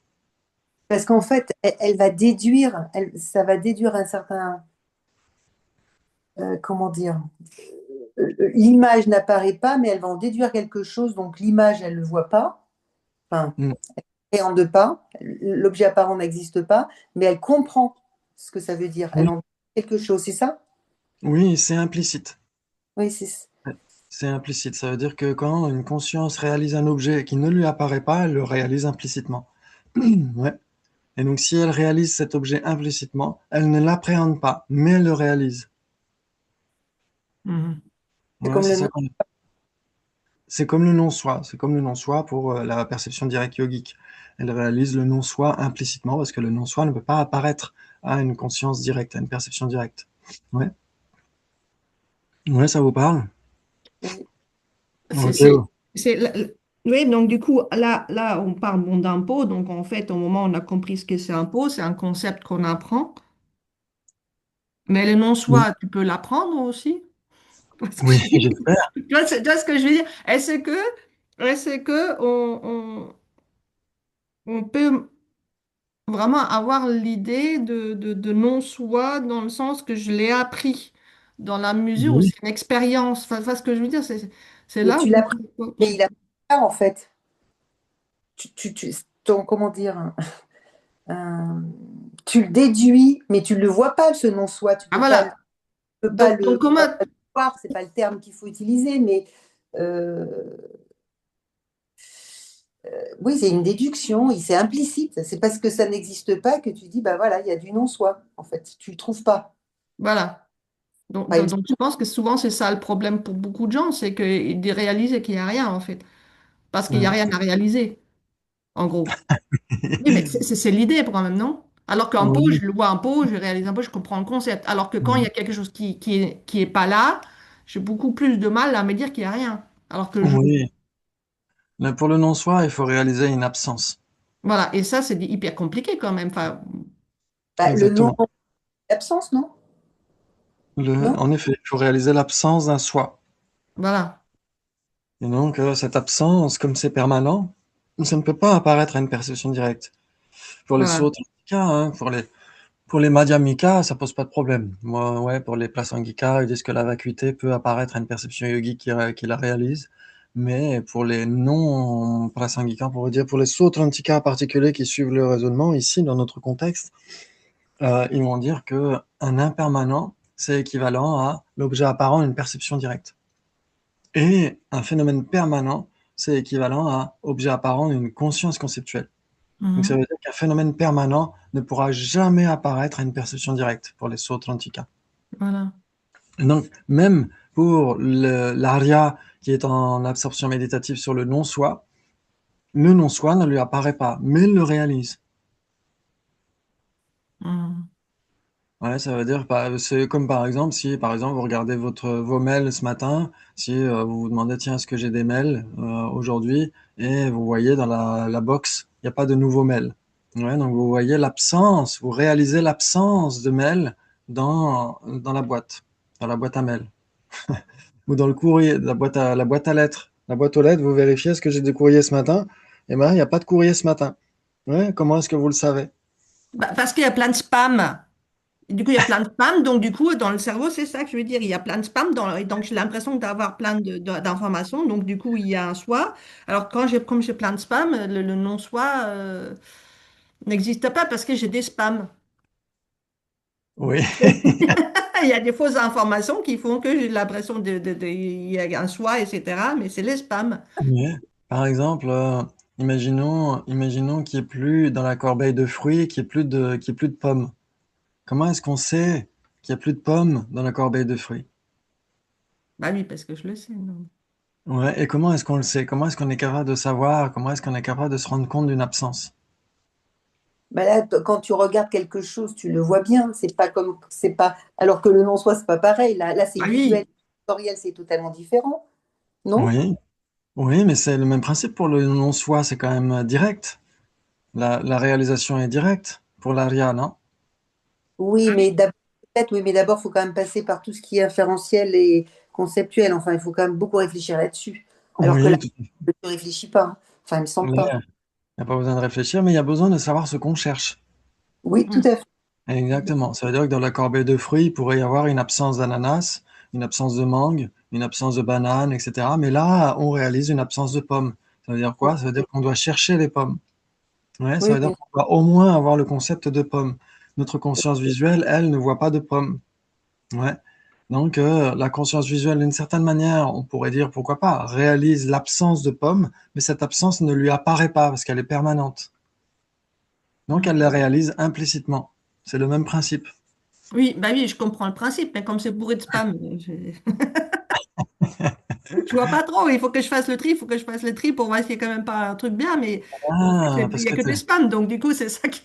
Parce qu'en fait, elle va déduire, ça va déduire un certain, comment dire, l'image n'apparaît pas, mais elle va en déduire quelque chose, donc l'image, elle ne le voit pas, enfin, Mm. elle n'appréhende pas, l'objet apparent n'existe pas, mais elle comprend ce que ça veut dire, elle Oui, en déduit quelque chose, c'est ça? oui, c'est implicite. Oui, c'est C'est implicite. Ça veut dire que quand une conscience réalise un objet qui ne lui apparaît pas, elle le réalise implicitement. Ouais. Et donc, si elle réalise cet objet implicitement, elle ne l'appréhende pas, mais elle le réalise. Mhm. c'est Ouais, comme c'est le ça nom. qu'on C'est comme le non-soi. C'est comme le non-soi pour la perception directe yogique. Elle réalise le non-soi implicitement parce que le non-soi ne peut pas apparaître à une conscience directe, à une perception directe. Ouais. Ouais, ça vous parle? C'est, c'est, Ok. c'est- oui, donc du coup, là, on parle bon, d'impôt. Donc en fait, au moment où on a compris ce que c'est un pot, c'est un concept qu'on apprend. Mais le Oui, non-soi, tu peux l'apprendre aussi. Parce que- oui, j'espère. tu vois ce que je veux dire? Est-ce que on peut vraiment avoir l'idée de non-soi dans le sens que je l'ai appris, dans la mesure où Oui, c'est une expérience. Enfin, ce que je veux dire, c'est Mais là tu où... l'apprends, mais il a pas en fait. Comment dire, un- tu le déduis, mais tu ne le vois pas, ce non-soi. Tu Ah peux pas, voilà. peux pas Donc le comment... voir, c'est pas le terme qu'il faut utiliser, mais euh, oui, c'est une déduction, c'est implicite. C'est parce que ça n'existe pas que tu dis, bah voilà, il y a du non-soi, en fait. Tu le trouves pas. Voilà. Donc, Enfin, donc, donc, je pense que souvent, c'est ça le problème pour beaucoup de gens, c'est qu'ils réalisent qu'il n'y a rien, en fait. Parce qu'il n'y a Mm. rien à réaliser, en gros. Oui, mais c'est l'idée quand même, non? Alors qu'un pot, Oui, je le vois un pot, je réalise un pot, je comprends le concept. Alors que quand il y oui, a quelque chose qui est pas là, j'ai beaucoup plus de mal à me dire qu'il n'y a rien. Alors que oui. Mais pour le non-soi, il faut réaliser une absence. voilà, et ça, c'est hyper compliqué quand même. Enfin, bah, le non, Exactement. l'absence, non? Non? En effet, il faut réaliser l'absence d'un soi. voilà, Et donc, cette absence, comme c'est permanent, ça ne peut pas apparaître à une perception directe. Pour les voilà. autres cas, hein, Pour les madhyamika, ça pose pas de problème. Moi, ouais, pour les prasangika, ils disent que la vacuité peut apparaître à une perception yogique qui la réalise. Mais pour les non prasangika, on pourrait dire pour les sautrantika en particulier qui suivent le raisonnement, ici, dans notre contexte, ils vont dire que un impermanent, c'est équivalent à l'objet apparent d'une perception directe. Et un phénomène permanent, c'est équivalent à objet apparent d'une conscience conceptuelle. Donc ça Mhm. veut dire qu'un phénomène permanent ne pourra jamais apparaître à une perception directe pour les Sautrantika. Voilà. Donc même pour l'Arya qui est en absorption méditative sur le non-soi, le non-soi ne lui apparaît pas, mais il le réalise. Mhm. Ouais, ça veut dire, c'est comme par exemple, si par exemple vous regardez vos mails ce matin, si vous vous demandez, tiens, est-ce que j'ai des mails aujourd'hui, et vous voyez dans la box, il n'y a pas de nouveaux mails. Ouais, donc vous voyez l'absence, vous réalisez l'absence de mails dans la boîte à mails, ou dans le courrier, la boîte à lettres. La boîte aux lettres, vous vérifiez, est-ce que j'ai des courriers ce matin? Eh ben, il n'y a pas de courrier ce matin. Ouais, comment est-ce que vous le savez? Bah, parce qu'il y a plein de spam. Et du coup, il y a plein de spam. Donc, du coup, dans le cerveau, c'est ça que je veux dire. Il y a plein de spam. Et donc, j'ai l'impression d'avoir plein d'informations. Donc, du coup, il y a un soi. Alors, comme j'ai plein de spam, le non-soi n'existe pas parce que j'ai des spams. Oui. Il y a des fausses informations qui font que j'ai l'impression il y a un soi, etc. Mais c'est les spams. Ouais. Par exemple, imaginons qu'il n'y ait plus dans la corbeille de fruits, qu'il y ait plus de pommes. Comment est-ce qu'on sait qu'il n'y a plus de pommes dans la corbeille de fruits? Bah oui, parce que je le sais. Non. Ouais, et comment est-ce qu'on le sait? Comment est-ce qu'on est capable de savoir? Comment est-ce qu'on est capable de se rendre compte d'une absence? Bah là, quand tu regardes quelque chose, tu le vois bien. C'est pas comme, c'est pas. Alors que le non-soi, c'est pas pareil. Là, c'est Ah visuel, oui, sensoriel, c'est totalement différent, non? Oui, oui, mais c'est le même principe pour le non-soi, c'est quand même direct. La réalisation est directe pour l'aria, non? Oui, mais d'abord, peut-être, oui, mais d'abord, il faut quand même passer par tout ce qui est inférentiel et conceptuel. Enfin, il faut quand même beaucoup réfléchir là-dessus. Alors que là, Oui, tu ne réfléchis pas, hein. Enfin, il me semble il n'y pas. a pas besoin de réfléchir, mais il y a besoin de savoir ce qu'on cherche. Oui, tout Mm. à fait. Exactement. Ça veut dire que dans la corbeille de fruits, il pourrait y avoir une absence d'ananas, une absence de mangue, une absence de banane, etc. Mais là, on réalise une absence de pommes. Ça veut dire quoi? Ça veut dire qu'on doit chercher les pommes. Ouais, ça Oui, veut dire oui. qu'on doit au moins avoir le concept de pommes. Notre conscience visuelle, elle, ne voit pas de pommes. Ouais. Donc, la conscience visuelle, d'une certaine manière, on pourrait dire, pourquoi pas, réalise l'absence de pommes, mais cette absence ne lui apparaît pas parce qu'elle est permanente. Donc, elle Mm. la réalise implicitement. C'est le même principe. Oui, bah oui, je comprends le principe, mais comme c'est bourré de spam, je vois pas trop. Il faut que je fasse le tri, il faut que je fasse le tri pour voir s'il y a quand même pas un truc bien, mais en fait, Ah, il parce y a que que des spams, donc du coup, c'est ça qui.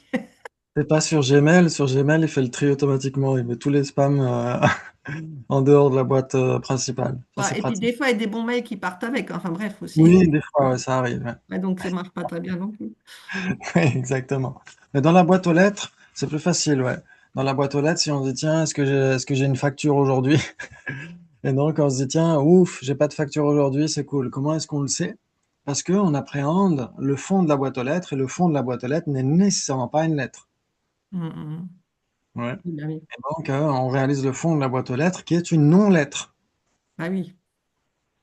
t'es pas sur Gmail. Sur Gmail, il fait le tri automatiquement. Il met tous les spams en dehors de la boîte principale. Ça, Bah, c'est et puis pratique. des fois, il y a des bons mails qui partent avec. Enfin bref, aussi. Oui, des fois, ouais, ça arrive. Ouais. Ouais, donc ça marche pas très bien non plus. Oui, exactement. Mais dans la boîte aux lettres, c'est plus facile, ouais. Dans la boîte aux lettres, si on se dit, tiens, est-ce que j'ai une facture aujourd'hui? Et donc, on se dit, tiens, ouf, j'ai pas de facture aujourd'hui, c'est cool. Comment est-ce qu'on le sait? Parce qu'on appréhende le fond de la boîte aux lettres, et le fond de la boîte aux lettres n'est nécessairement pas une lettre. Mm, mm. Ouais. Oui, bah oui. Et donc, on réalise le fond de la boîte aux lettres qui est une non-lettre. Bah oui.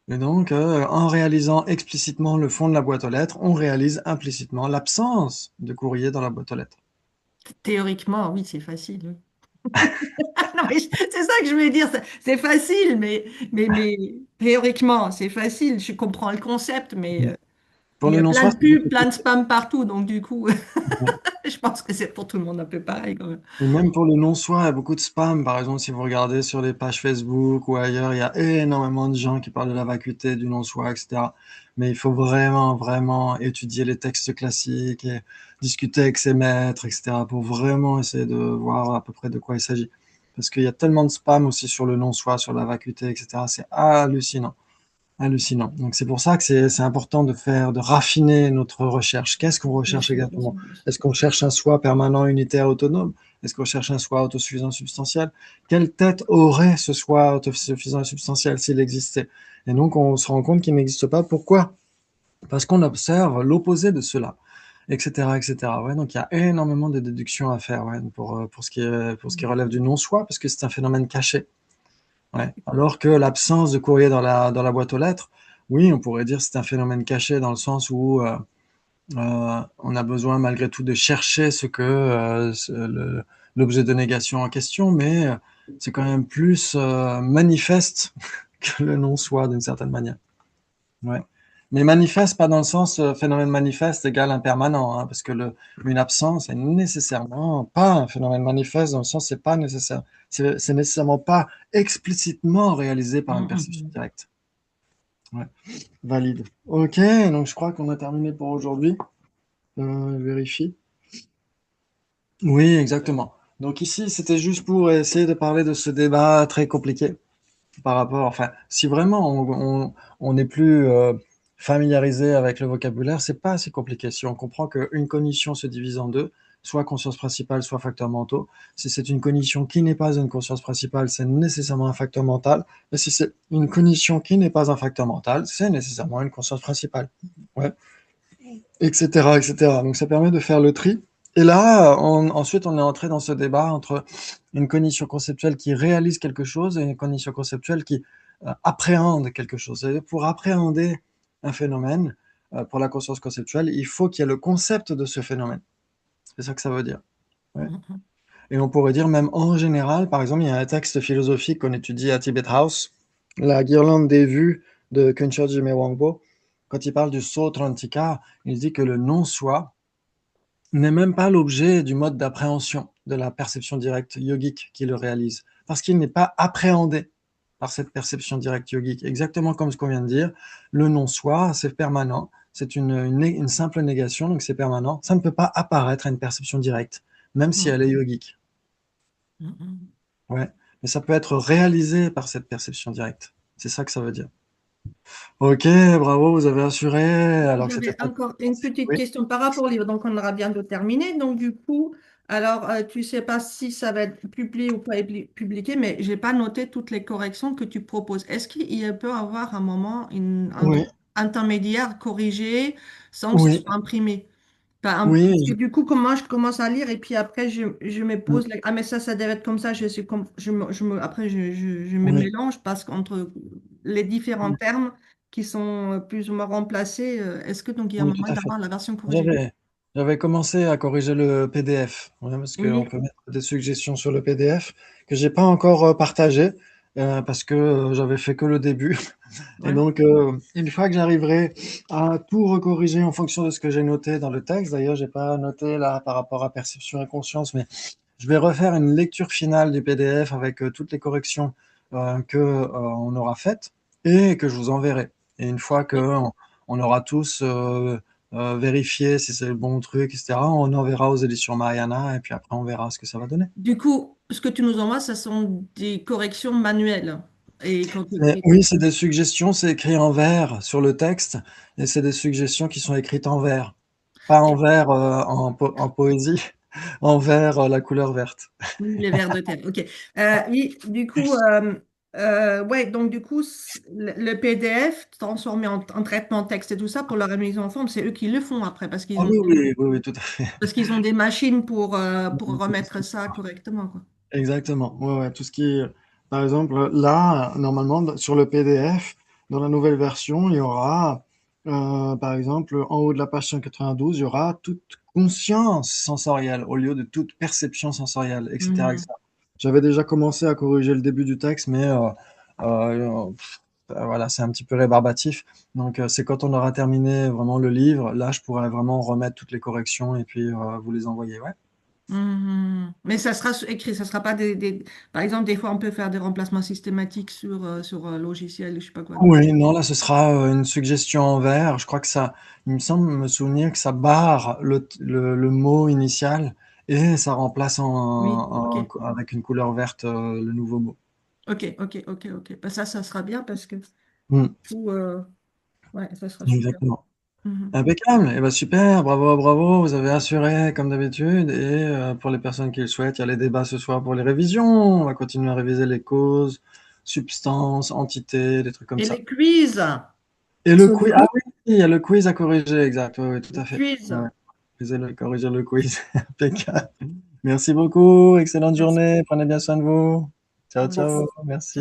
Et donc, en réalisant explicitement le fond de la boîte aux lettres, on réalise implicitement l'absence de courrier dans la boîte aux lettres. Théoriquement, oui, c'est facile. Oui. Non, mais c'est ça que je voulais dire. C'est facile, mais théoriquement, c'est facile. Je comprends le concept, mais Pour il y le a plein non-soi, de c'est beaucoup pubs, plus plein de spam partout. Donc, du coup, simple. je pense que c'est pour tout le monde un peu pareil quand même. Et même pour le non-soi, il y a beaucoup de spam. Par exemple, si vous regardez sur les pages Facebook ou ailleurs, il y a énormément de gens qui parlent de la vacuité, du non-soi, etc. Mais il faut vraiment, vraiment étudier les textes classiques et discuter avec ses maîtres, etc. pour vraiment essayer de voir à peu près de quoi il s'agit. Parce qu'il y a tellement de spam aussi sur le non-soi, sur la vacuité, etc. C'est hallucinant. Hallucinant. Donc c'est pour ça que c'est important de faire, de raffiner notre recherche. Qu'est-ce qu'on Bien recherche sûr, bien sûr, exactement? bien sûr. Est-ce qu'on cherche un soi permanent, unitaire, autonome? Est-ce qu'on cherche un soi autosuffisant, substantiel? Quelle tête aurait ce soi autosuffisant et substantiel s'il existait? Et donc on se rend compte qu'il n'existe pas. Pourquoi? Parce qu'on observe l'opposé de cela. etc., etc. Ouais, donc il y a énormément de déductions à faire, ouais, pour ce qui relève du non-soi, parce que c'est un phénomène caché. Ouais. Alors que l'absence de courrier dans la boîte aux lettres, oui, on pourrait dire que c'est un phénomène caché dans le sens où on a besoin malgré tout de chercher ce que l'objet de négation en question, mais c'est quand même plus manifeste que le non-soi d'une certaine manière. Ouais. Mais manifeste, pas dans le sens phénomène manifeste égale impermanent, hein, parce que une absence est nécessairement pas un phénomène manifeste dans le sens c'est pas nécessaire, c'est nécessairement pas explicitement réalisé par une perception Mhm. directe. Ouais. Valide. Ok, donc je crois qu'on a terminé pour aujourd'hui. Je vérifie. Oui, exactement. Donc ici, c'était juste pour essayer de parler de ce débat très compliqué par rapport, enfin, si vraiment on n'est plus familiarisé avec le vocabulaire, c'est pas assez compliqué. Si on comprend qu'une cognition se divise en deux, soit conscience principale, soit facteurs mentaux. Si c'est une cognition qui n'est pas une conscience principale, c'est nécessairement un facteur mental. Et si c'est une cognition qui n'est pas un facteur mental, c'est nécessairement une conscience principale. Ouais, etc., etc. Donc ça permet de faire le tri. Et là, ensuite, on est entré dans ce débat entre une cognition conceptuelle qui réalise quelque chose et une cognition conceptuelle qui appréhende quelque chose. Et pour appréhender un phénomène, pour la conscience conceptuelle, il faut qu'il y ait le concept de ce phénomène. C'est ça que ça veut dire. Ouais. Mhm. Et on pourrait dire même en général, par exemple, il y a un texte philosophique qu'on étudie à Tibet House, La guirlande des vues de Kensho Jime Wangpo. Quand il parle du Sautrantika, il dit que le non-soi n'est même pas l'objet du mode d'appréhension de la perception directe yogique qui le réalise, parce qu'il n'est pas appréhendé par cette perception directe yogique. Exactement comme ce qu'on vient de dire, le non-soi, c'est permanent, c'est une simple négation, donc c'est permanent. Ça ne peut pas apparaître à une perception directe, même si elle est Mhm. yogique. Mhm. Ouais. Mais ça peut être réalisé par cette perception directe. C'est ça que ça veut dire. Ok, bravo, vous avez assuré, alors que c'était J'avais pas... encore une petite Oui, question par rapport au livre. Donc, on aura bientôt terminé. Donc, du coup, alors, tu sais pas si ça va être publié ou pas publié, mais j'ai pas noté toutes les corrections que tu proposes. Est-ce qu'il peut y avoir un moment, un oui, truc intermédiaire corrigé sans que ce oui, soit imprimé? Parce que oui, du coup, comment je commence à lire et puis après, je me pose, ah, mais ça devait être comme ça. Je suis comme, après, je me oui. mélange parce qu'entre les différents termes qui sont plus ou moins remplacés, est-ce que donc il y a un Oui, tout moment à fait. d'avoir la version corrigée? J'avais, j'avais commencé à corriger le PDF, ouais, parce qu'on Oui, peut mettre des suggestions sur le PDF que j'ai pas encore partagé parce que j'avais fait que le début. Et ouais. donc, une fois que j'arriverai à tout recorriger en fonction de ce que j'ai noté dans le texte, d'ailleurs, j'ai pas noté là par rapport à perception et conscience, mais je vais refaire une lecture finale du PDF avec toutes les corrections que on aura faites et que je vous enverrai. Et une fois que on aura tous vérifié si c'est le bon truc, etc., on enverra aux éditions Mariana et puis après on verra ce que ça va donner. Du coup, ce que tu nous envoies, ce sont des corrections manuelles. Et quand tu écris. Oui, c'est des suggestions, c'est écrit en vert sur le texte et c'est des suggestions qui sont écrites en vert. Pas en vert en poésie, en vert la couleur verte. Oui, les vers de terre, ok. Oui, du coup, ouais, donc du coup, le PDF transformé en traitement texte et tout ça pour leur mise en forme, c'est eux qui le font après Ah oui, oui, oui, oui, tout à fait. parce qu'ils ont des machines pour remettre ça correctement, quoi. Exactement. Ouais, ouais, tout ce qui est, par exemple, là, normalement, sur le PDF, dans la nouvelle version, il y aura, par exemple, en haut de la page 192, il y aura toute conscience sensorielle au lieu de toute perception sensorielle, etc., Mhm. etc. J'avais déjà commencé à corriger le début du texte, mais voilà, c'est un petit peu rébarbatif. Donc, c'est quand on aura terminé vraiment le livre, là, je pourrais vraiment remettre toutes les corrections et puis vous les envoyer. Ouais. Mhm. Mais ça sera écrit, ça sera pas Par exemple, des fois, on peut faire des remplacements systématiques sur un logiciel, je sais pas quoi. Donc. Oui, non, là, ce sera une suggestion en vert. Je crois que ça, il me semble me souvenir que ça barre le mot initial et ça remplace Oui, ok. avec une couleur verte le nouveau mot. Ok, ok, ok, ok. Bah, ça sera bien parce que Mm, ou, ouais, ça sera super. exactement. Mhm. Impeccable. Et ben super, bravo, bravo. Vous avez assuré comme d'habitude. Et pour les personnes qui le souhaitent, il y a les débats ce soir pour les révisions. On va continuer à réviser les causes, substances, entités, des trucs comme Et ça. les quiz, Et le quiz, ah Absolument. oui, il y a le quiz à corriger, exact. Oui, oui, tout le à fait. quiz. Ouais. corriger le quiz. Impeccable. Merci beaucoup. Excellente Merci. journée. Prenez bien soin de vous. Ciao, ciao. Merci. Merci.